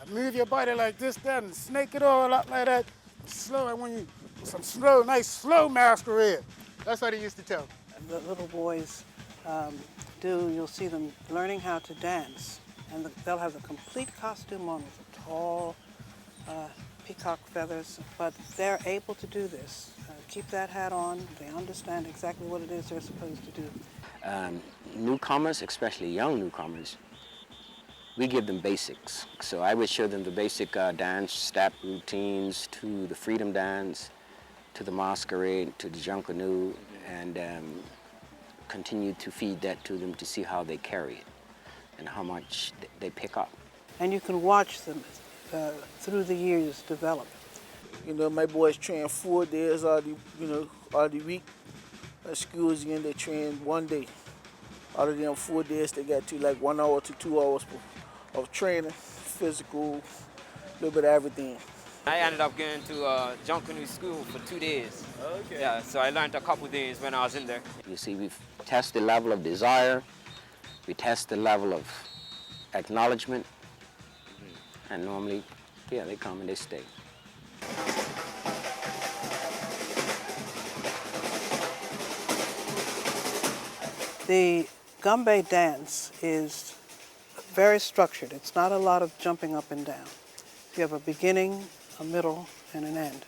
I move your body like this, that, and snake it all up like that. Slow, I want you some slow, nice slow masquerade. That's what he used to tell. The little boys you'll see them learning how to dance, and they'll have the complete costume on with the tall peacock feathers, but they're able to do this. Keep that hat on, they understand exactly what it is they're supposed to do. Newcomers, especially young newcomers, we give them basics. So I would show them the basic dance step routines, to the freedom dance, to the masquerade, to the junkanoo, and continue to feed that to them to see how they carry it and how much they pick up. And you can watch them through the years develop. You know, my boys train 4 days out of the week. At school again, they train 1 day. Out of them 4 days, they got to like 1 hour to 2 hours of training, physical, a little bit of everything. I ended up going to junkanoo school for 2 days. Okay. Yeah, so I learned a couple days when I was in there. You see, we test the level of desire, we test the level of acknowledgement, and normally, yeah, they come and they stay. The Gombey dance is very structured. It's not a lot of jumping up and down. You have a beginning, a middle, and an end.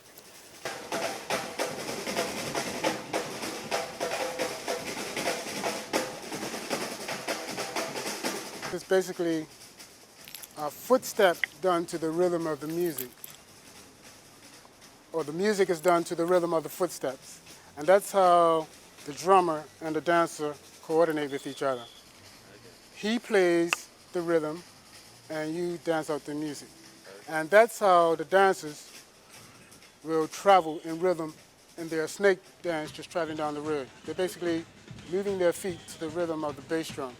It's basically a footstep done to the rhythm of the music, or the music is done to the rhythm of the footsteps. And that's how the drummer and the dancer coordinate with each other. He plays the rhythm and you dance out the music. And that's how the dancers will travel in rhythm in their snake dance, just traveling down the road. They're basically moving their feet to the rhythm of the bass drum.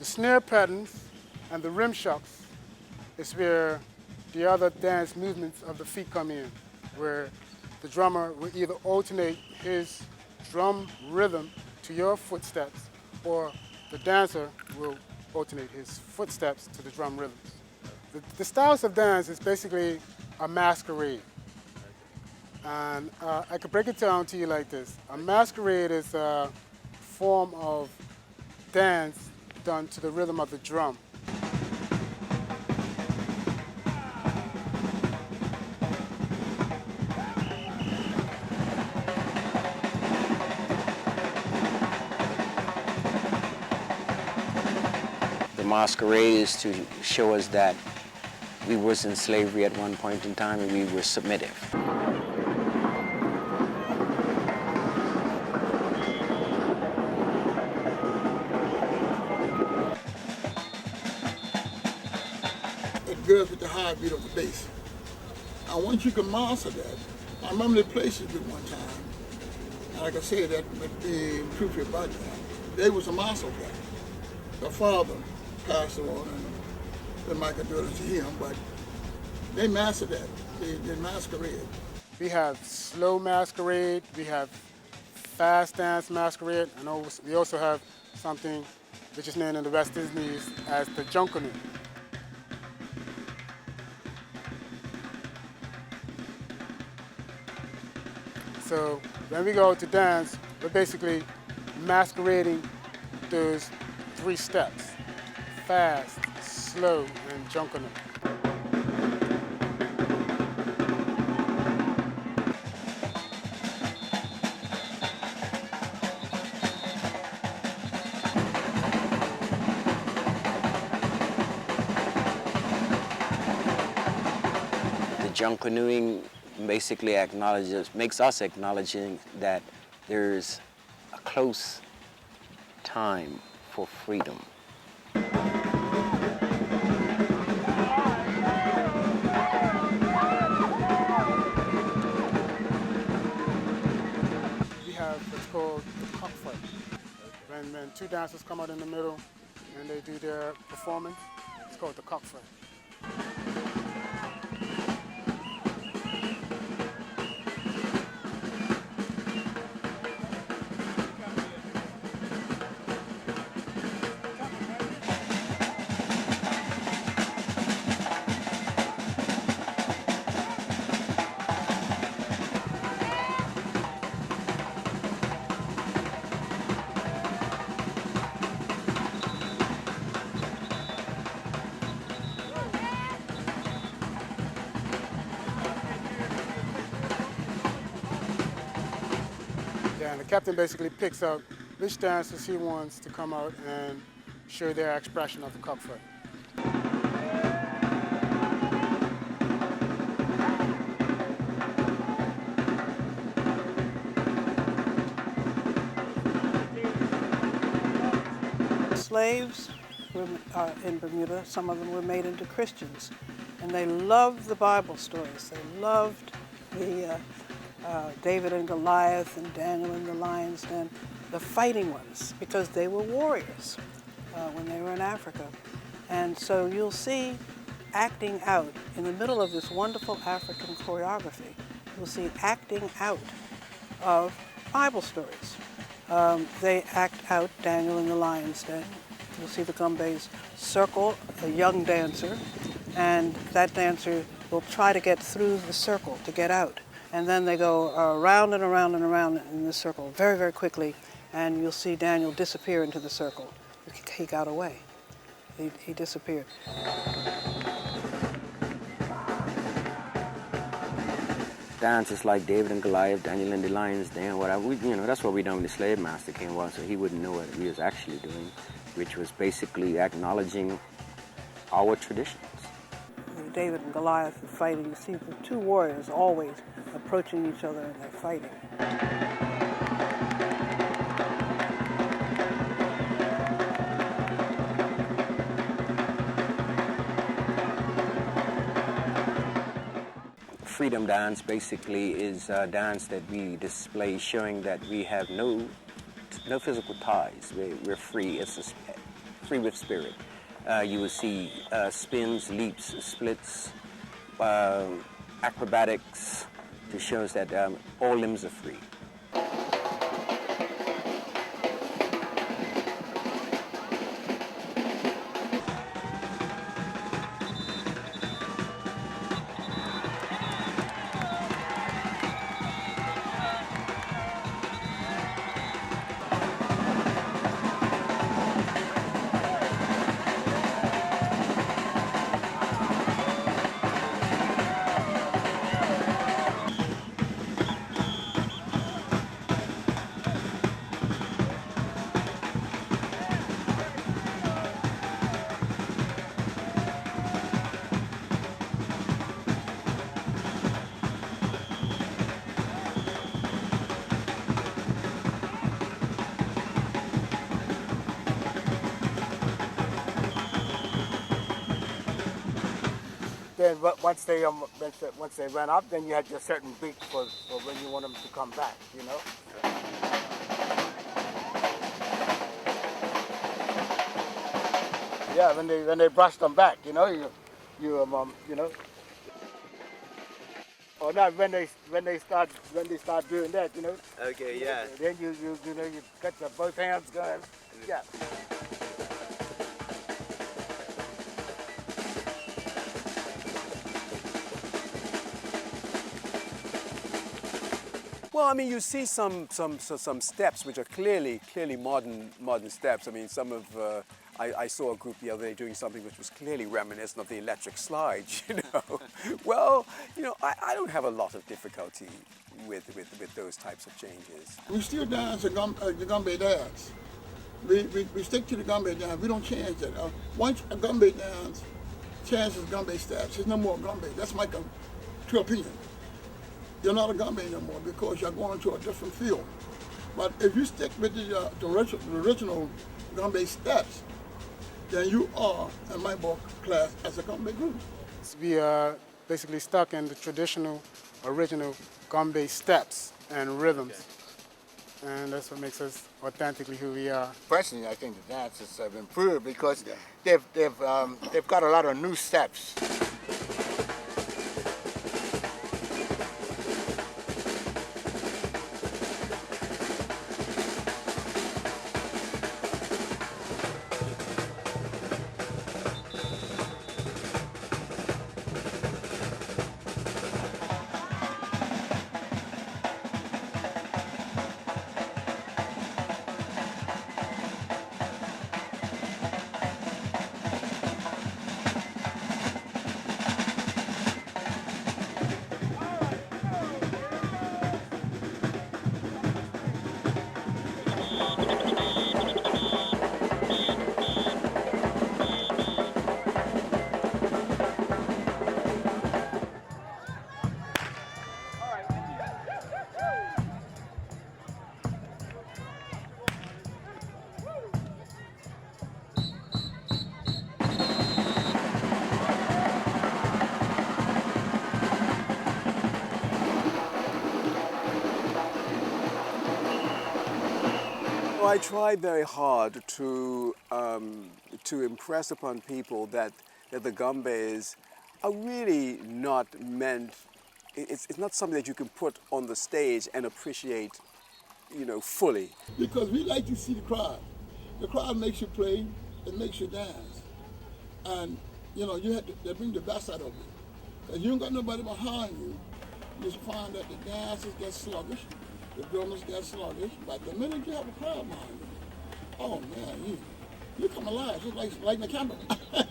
Snare patterns and the rim shocks is where the other dance movements of the feet come in, where the drummer will either alternate his drum rhythm to your footsteps, or the dancer will alternate his footsteps to the drum rhythms. The styles of dance is basically a masquerade. And I could break it down to you like this. A masquerade is a form of dance done to the rhythm of the drum. The masquerade is to show us that we was in slavery at one point in time and we were submissive. Good with the high beat of the bass. And once you can master that, I remember the places at one time, and like I said, that with the proof of background, they was a master of that. The father passed on, than Michael do it to him, but they mastered that. They masquerade. We have slow masquerade, we have fast dance masquerade, and we also have something which is known in the West Indies as the junkanoo. So when we go to dance, we're basically masquerading those 3 steps: fast, slow, and junkanoo. Junkanooing basically makes us acknowledging that there's a close time for freedom. We have what's called the cockfight. When 2 dancers come out in the middle and they do their performance, it's called the cockfight. And the captain basically picks out which dancers he wants to come out and show their expression of the cockfight. Slaves were in Bermuda. Some of them were made into Christians, and they loved the Bible stories. They loved the David and Goliath and Daniel and the lion's den, the fighting ones, because they were warriors when they were in Africa. And so you'll see acting out in the middle of this wonderful African choreography, you'll see acting out of Bible stories. They act out Daniel and the lion's den. You'll see the Gombeys circle a young dancer, and that dancer will try to get through the circle to get out. And then they go around and around and around in the circle very, very quickly, and you'll see Daniel disappear into the circle. He got away. He disappeared. Dances like David and Goliath, Daniel and the Lion's Den, whatever. That's what we done when the slave master came on, so he wouldn't know what we was actually doing, which was basically acknowledging our traditions. David and Goliath are fighting. You see the 2 warriors always approaching each other and they're fighting. Freedom dance basically is a dance that we display showing that we have no physical ties. We're free. It's free with spirit. You will see spins, leaps, splits, acrobatics to show us that all limbs are free. Then once they ran up, then you had your certain beat for when you want them to come back, you know. Yeah, when they brush them back, you know, you know. Or not when they start doing that, you know. Okay, yeah. Then you know you got your both hands going. Yeah. Well, I mean, you see some steps which are clearly modern steps. I mean, I saw a group the other day doing something which was clearly reminiscent of the electric slide. You know, well, you know, I don't have a lot of difficulty with those types of changes. We still dance the Gombey dance. We stick to the Gombey dance. We don't change it. Once a Gombey dance changes Gombey steps, there's no more Gombey. That's my true opinion. You're not a Gombey anymore because you're going into a different field. But if you stick with the original Gombey steps, then you are, in my book, class as a Gombey group. We are basically stuck in the traditional, original Gombey steps and rhythms. And that's what makes us authentically who we are. Personally, I think the dances have improved because they've got a lot of new steps. I tried very hard to impress upon people that the Gombeys are really not meant. It's not something that you can put on the stage and appreciate, you know, fully. Because we like to see the crowd. The crowd makes you play, it makes you dance, and you know you have to bring the best out of it. Because you ain't got nobody behind you, you just find that the dancers get sluggish. The drummers get sluggish, but the minute you have a crowd behind you, oh man, you come alive, just like the camera.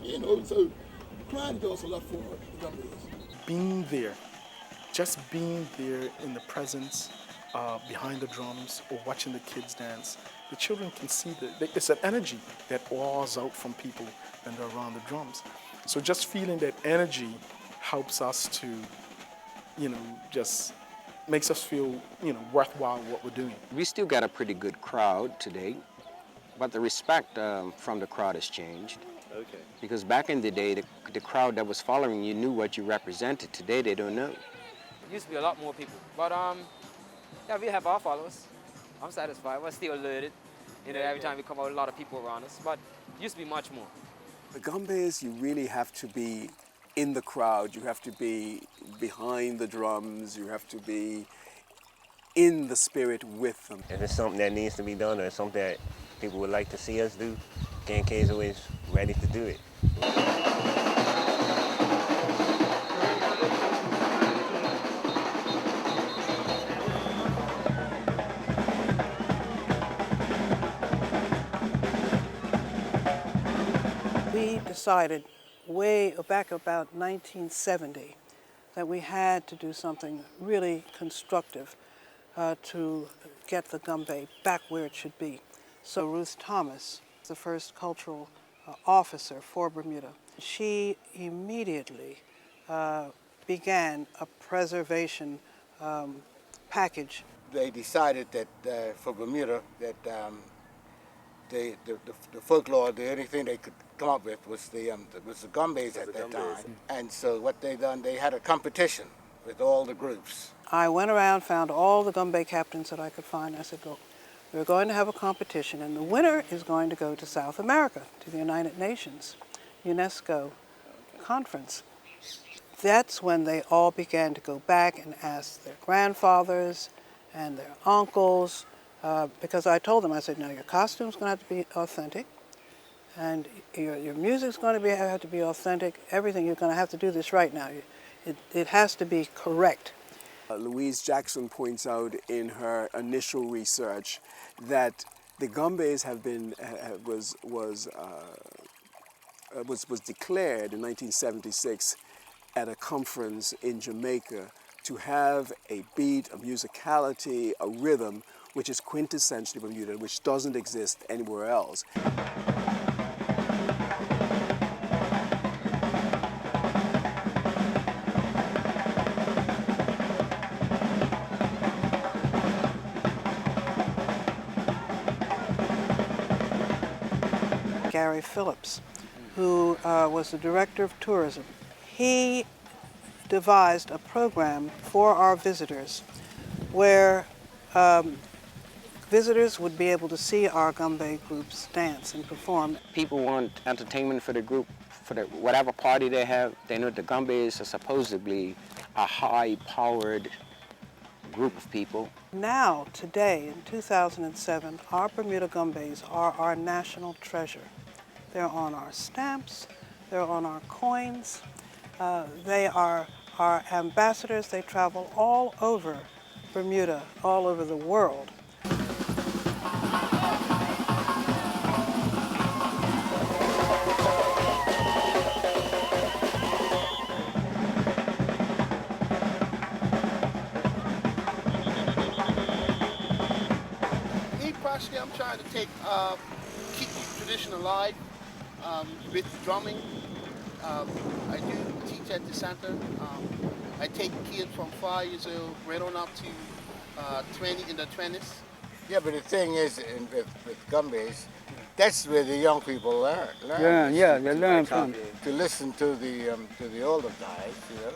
You know, so crowd does a lot for the Gombeys. Being there, just being there in the presence, behind the drums, or watching the kids dance, the children can see it's an energy that pours out from people when they're around the drums. So just feeling that energy helps us to, you know, just makes us feel, you know, worthwhile what we're doing. We still got a pretty good crowd today, but the respect from the crowd has changed. Okay. Because back in the day, the crowd that was following you knew what you represented. Today, they don't know. Used to be a lot more people, but yeah, we have our followers. I'm satisfied. We're still alerted. You know, every time we come out, a lot of people around us, but it used to be much more. The Gombeys, you really have to be in the crowd, you have to be behind the drums, you have to be in the spirit with them. If it's something that needs to be done or something that people would like to see us do, K&K is always ready to do it. We decided way back about 1970 that we had to do something really constructive to get the Gombey back where it should be. So Ruth Thomas, the first cultural officer for Bermuda, she immediately began a preservation package. They decided that for Bermuda that the folklore, the only thing they could come up with was the Gombeys at that time. And so what they done, they had a competition with all the groups. I went around, found all the Gombey captains that I could find. I said, go We're going to have a competition, and the winner is going to go to South America, to the United Nations, UNESCO conference. That's when they all began to go back and ask their grandfathers and their uncles, because I told them, I said, no, your costume's going to have to be authentic, and your music's going to have to be authentic. Everything, you're going to have to do this right now. It has to be correct. Louise Jackson points out in her initial research that the Gombeys was declared in 1976 at a conference in Jamaica to have a beat, a musicality, a rhythm which is quintessentially Bermuda, which doesn't exist anywhere else. Gary Phillips, who was the director of tourism. He devised a program for our visitors where visitors would be able to see our Gombey groups dance and perform. People want entertainment for the group, for whatever party they have. They know the Gombeys are supposedly a high-powered group of people. Now, today, in 2007, our Bermuda Gombeys are our national treasure. They're on our stamps, they're on our coins, they are our ambassadors. They travel all over Bermuda, all over the world. Me personally, I'm trying to keep the tradition alive with drumming. I do teach at the center. I take kids from 5 years old right on up to 20 in the 20s. Yeah, but the thing is, with Gombeys, that's where the young people learn. Yeah, they learn from to listen to the older guys, you know,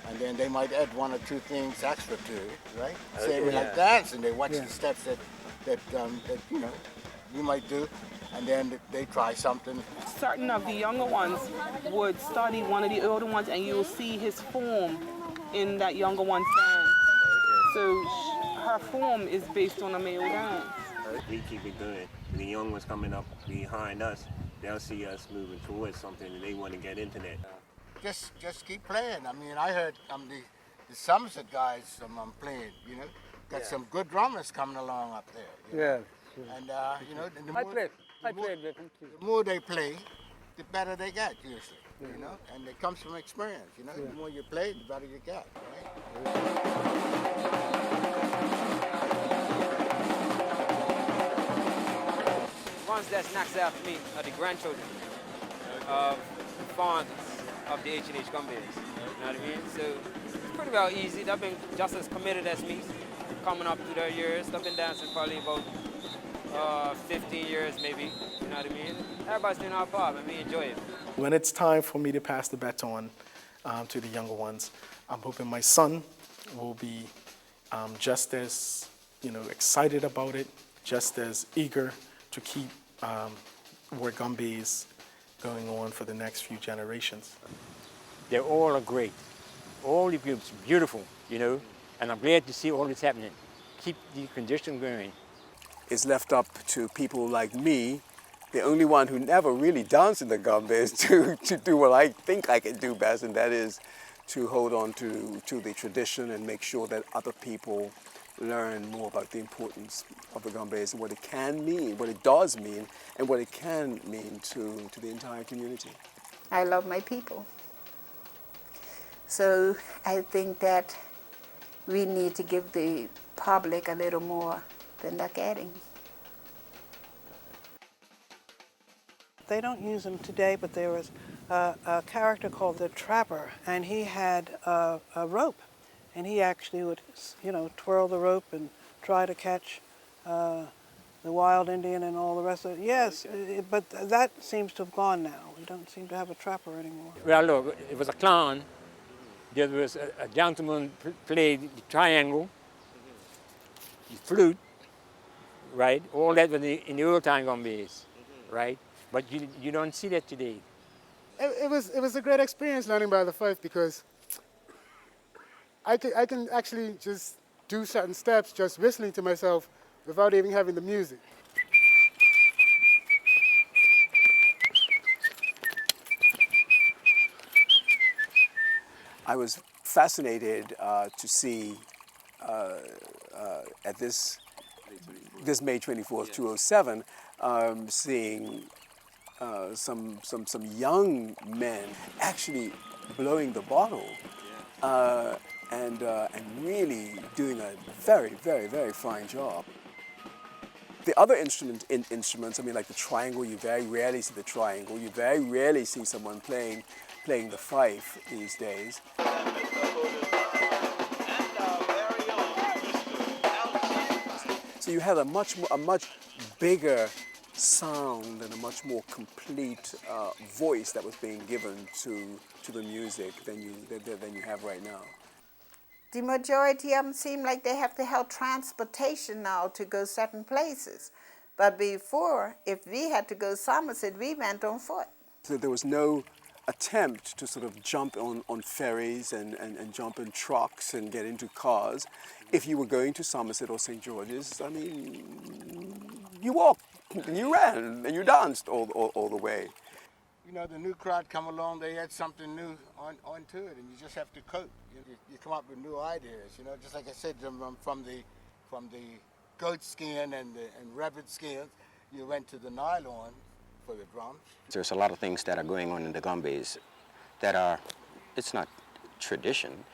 and then they might add one or two things extra to it, right? Say we like dance, and they watch the steps that you know you might do, and then they try something. Certain of the younger ones would study one of the older ones, and you'll see his form in that younger one's dance. So her form is based on a male dance. We keep it good. The young ones coming up behind us, they'll see us moving towards something and they want to get into that. Just keep playing. I mean, I heard the Somerset guys playing, you know. Got some good drummers coming along up there. You know? And, you know, the more they play, the better they get, usually, you know. And it comes from experience, you know. The more you play, the better you get, right? Ones that's next after me are the grandchildren of the founders of the H&H Gombeys. You know what I mean? So it's pretty well easy. They've been just as committed as me, coming up through their years. They've been dancing probably about 15 years maybe. You know what I mean? Everybody's doing our part and we enjoy it. When it's time for me to pass the baton to the younger ones, I'm hoping my son will be just as, you know, excited about it, just as eager to keep work Gombeys going on for the next few generations. They all are great. All the groups, beautiful, you know, and I'm glad to see all this happening. Keep the condition going. It's left up to people like me, the only one who never really danced in the Gombeys, to do what I think I can do best, and that is to hold on to the tradition and make sure that other people learn more about the importance of the Gombeys and what it can mean, what it does mean, and what it can mean to the entire community. I love my people. So I think that we need to give the public a little more than they're getting. They don't use them today, but there was a character called the Trapper, and he had a rope. And he actually would, you know, twirl the rope and try to catch the wild Indian and all the rest of it. Yes, but that seems to have gone now. We don't seem to have a trapper anymore. Well, look, it was a clown. There was a gentleman played the triangle, the flute, right? All that was in the old time Gombeys, right? But you don't see that today. It was a great experience learning by the fife because I can actually just do certain steps just whistling to myself without even having the music. I was fascinated to see at this May 24th, 2007, seeing some young men actually blowing the bottle and really doing a very, very, very fine job. The other instruments, I mean, like the triangle, you very rarely see the triangle. You very rarely see someone playing the fife these days. So you had a much bigger sound and a much more complete voice that was being given to the music than you have right now. The majority of them seem like they have to have transportation now to go certain places. But before, if we had to go Somerset, we went on foot. So there was no attempt to sort of jump on ferries and jump in trucks and get into cars. If you were going to Somerset or St. George's, I mean, you walked, and you ran, and you danced all the way. You know, the new crowd come along, they add something new onto it, and you just have to cope. You come up with new ideas, you know, just like I said, from the goat skin and rabbit skins, you went to the nylon for the drums. There's a lot of things that are going on in the Gombeys that are, it's not tradition,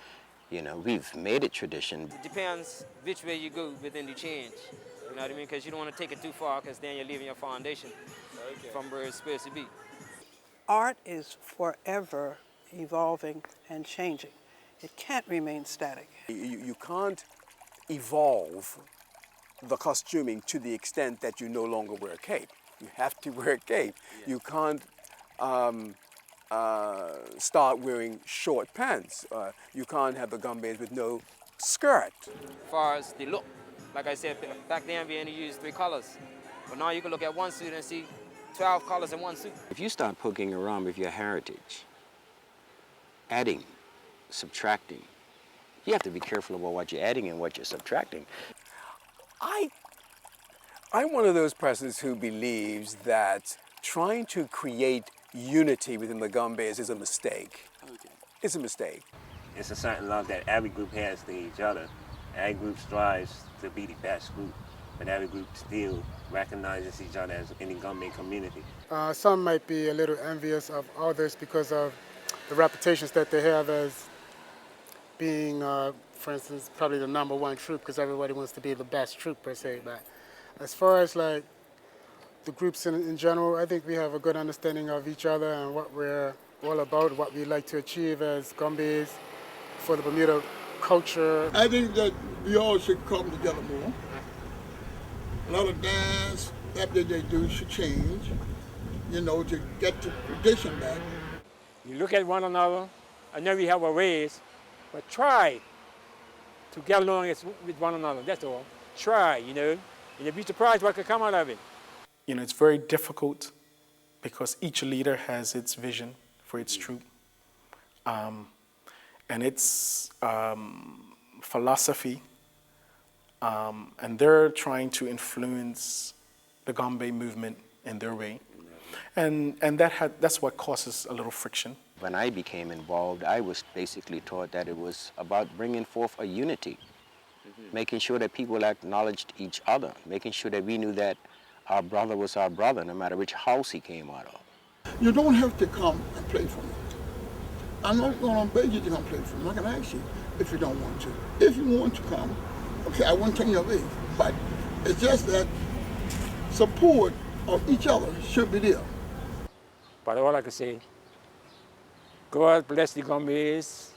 you know, we've made it tradition. It depends which way you go within the change, you know what I mean? Because you don't want to take it too far, because then you're leaving your foundation from where it's supposed to be. Art is forever evolving and changing. It can't remain static. You can't evolve the costuming to the extent that you no longer wear a cape. You have to wear a cape. Yeah. You can't start wearing short pants. You can't have the Gombeys with no skirt. As far as the look, like I said, back then we only used 3 colors. But now you can look at one suit and see 12 colors in one suit. If you start poking around with your heritage, adding, subtracting, you have to be careful about what you're adding and what you're subtracting. I'm one of those persons who believes that trying to create unity within the Gombeys is a mistake. Okay. It's a mistake. It's a certain love that every group has to each other. Every group strives to be the best group, but every group still recognizes each other as in the Gombey community. Some might be a little envious of others because of the reputations that they have as being, for instance, probably the #1 troupe, because everybody wants to be the best troupe per se. But as far as like the groups in general, I think we have a good understanding of each other and what we're all about, what we like to achieve as Gombeys for the Bermuda culture. I think that we all should come together more. A lot of dance that they do should change, you know, to get the tradition back. You look at one another. I know we have our ways, but try to get along with one another, that's all. Try, you know, and you'll be surprised what could come out of it. You know, it's very difficult because each leader has its vision for its troop and its philosophy, and they're trying to influence the Gombey movement in their way. And that's what causes a little friction. When I became involved, I was basically taught that it was about bringing forth a unity, making sure that people acknowledged each other, making sure that we knew that our brother was our brother, no matter which house he came out of. You don't have to come and play for me. I'm not going to beg you to come play for me. I'm not going to ask you if you don't want to. If you want to come, okay, I won't take you away. But it's just that support of each other should be there. But all I can say, God bless the Gombeys,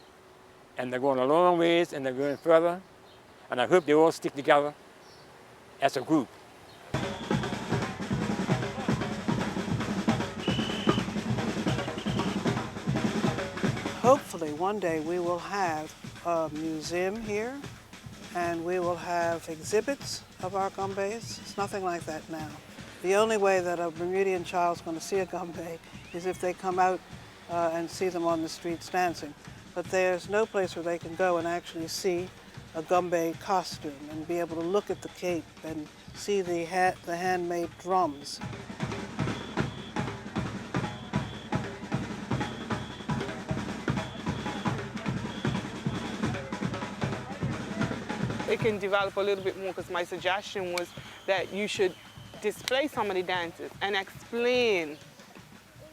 and they're going a long ways, and they're going further, and I hope they all stick together as a group. Hopefully one day we will have a museum here, and we will have exhibits of our Gombeys. It's nothing like that now. The only way that a Bermudian child's going to see a Gombey is if they come out and see them on the streets dancing. But there's no place where they can go and actually see a Gombey costume and be able to look at the cape and see the handmade drums. It can develop a little bit more, because my suggestion was that you should display some of the dances and explain.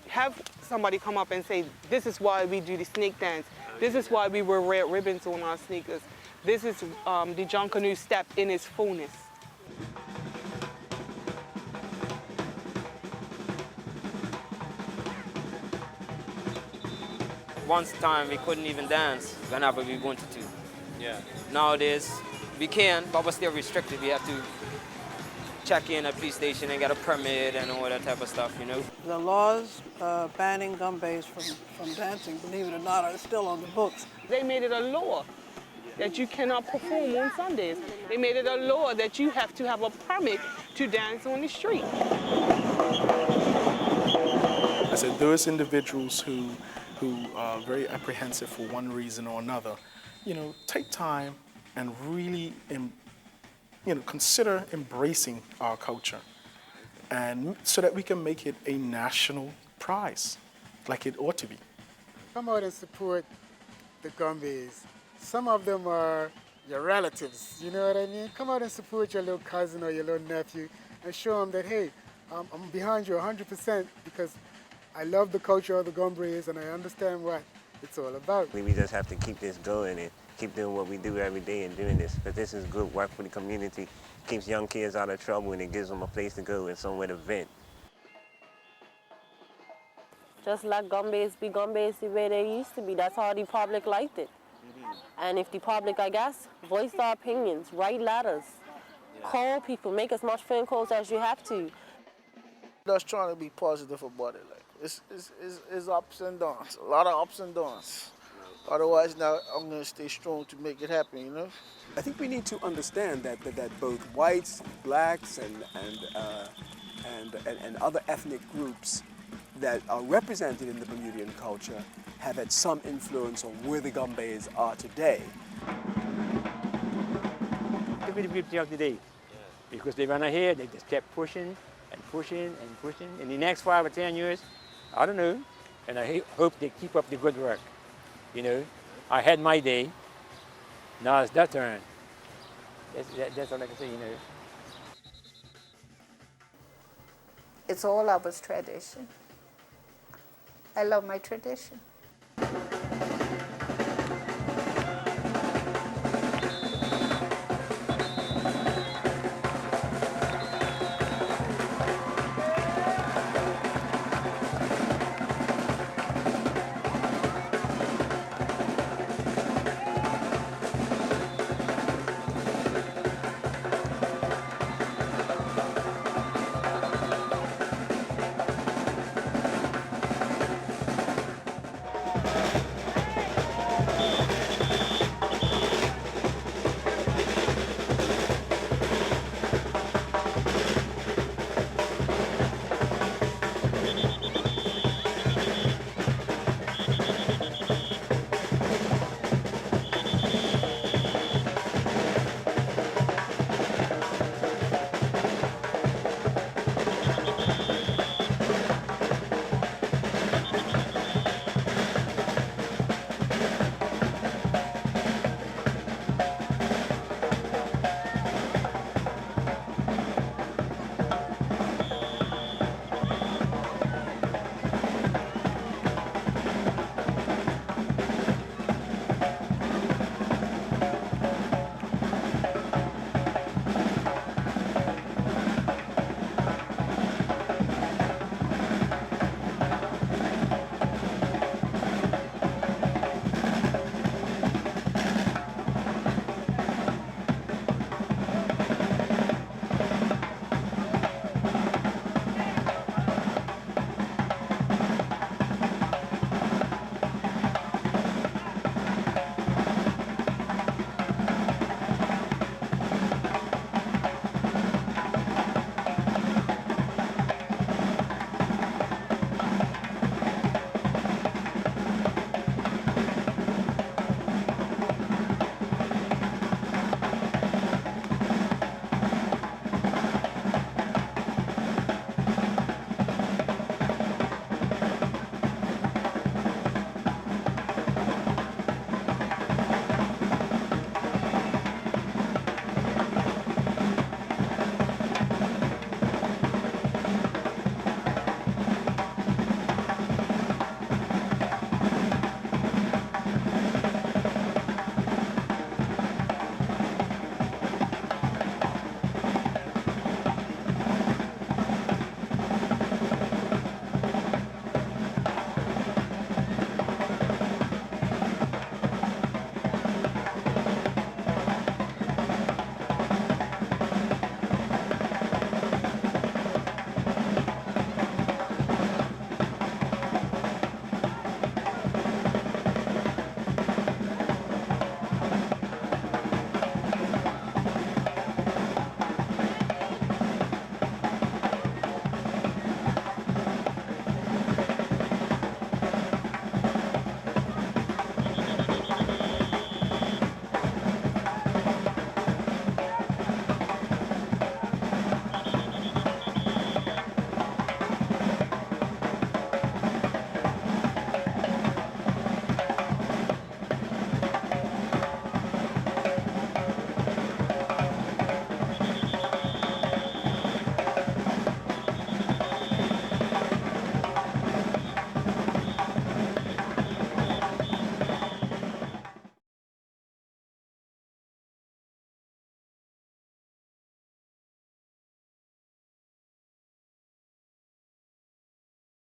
Have somebody come up and say, this is why we do the snake dance. This is why we wear red ribbons on our sneakers. This is the Junkanoo step in its fullness. Once time we couldn't even dance whenever we wanted to. Yeah. Nowadays we can, but we're still restricted. We have to check in at police station and get a permit and all that type of stuff, you know. The laws banning Gombeys from dancing, believe it or not, are still on the books. They made it a law that you cannot perform on Sundays. They made it a law that you have to have a permit to dance on the street. I said those individuals who are very apprehensive for one reason or another, take time and really consider embracing our culture, and so that we can make it a national prize, like it ought to be. Come out and support the Gombeys. Some of them are your relatives, you know what I mean? Come out and support your little cousin or your little nephew and show them that, hey, I'm behind you 100% because I love the culture of the Gombeys and I understand what it's all about. We just have to keep this going and keep doing what we do every day and doing this. But this is good work for the community. Keeps young kids out of trouble and it gives them a place to go and somewhere to vent. Just let Gombeys be Gombeys the way they used to be. That's how the public liked it. And if the public, I guess, voice their opinions, write letters, call people, make as much phone calls as you have to. Just trying to be positive about it. It's ups and downs, a lot of ups and downs. Otherwise, now I'm going to stay strong to make it happen, you know? I think we need to understand that both whites, blacks, and other ethnic groups that are represented in the Bermudian culture have had some influence on where the Gombeys are today. Look at the beauty of today. Because they went ahead, they just kept pushing and pushing and pushing. In the next 5 or 10 years, I don't know, and I hope they keep up the good work. You know, I had my day, now it's their turn. That's all I can say, you know. It's all of us tradition. I love my tradition.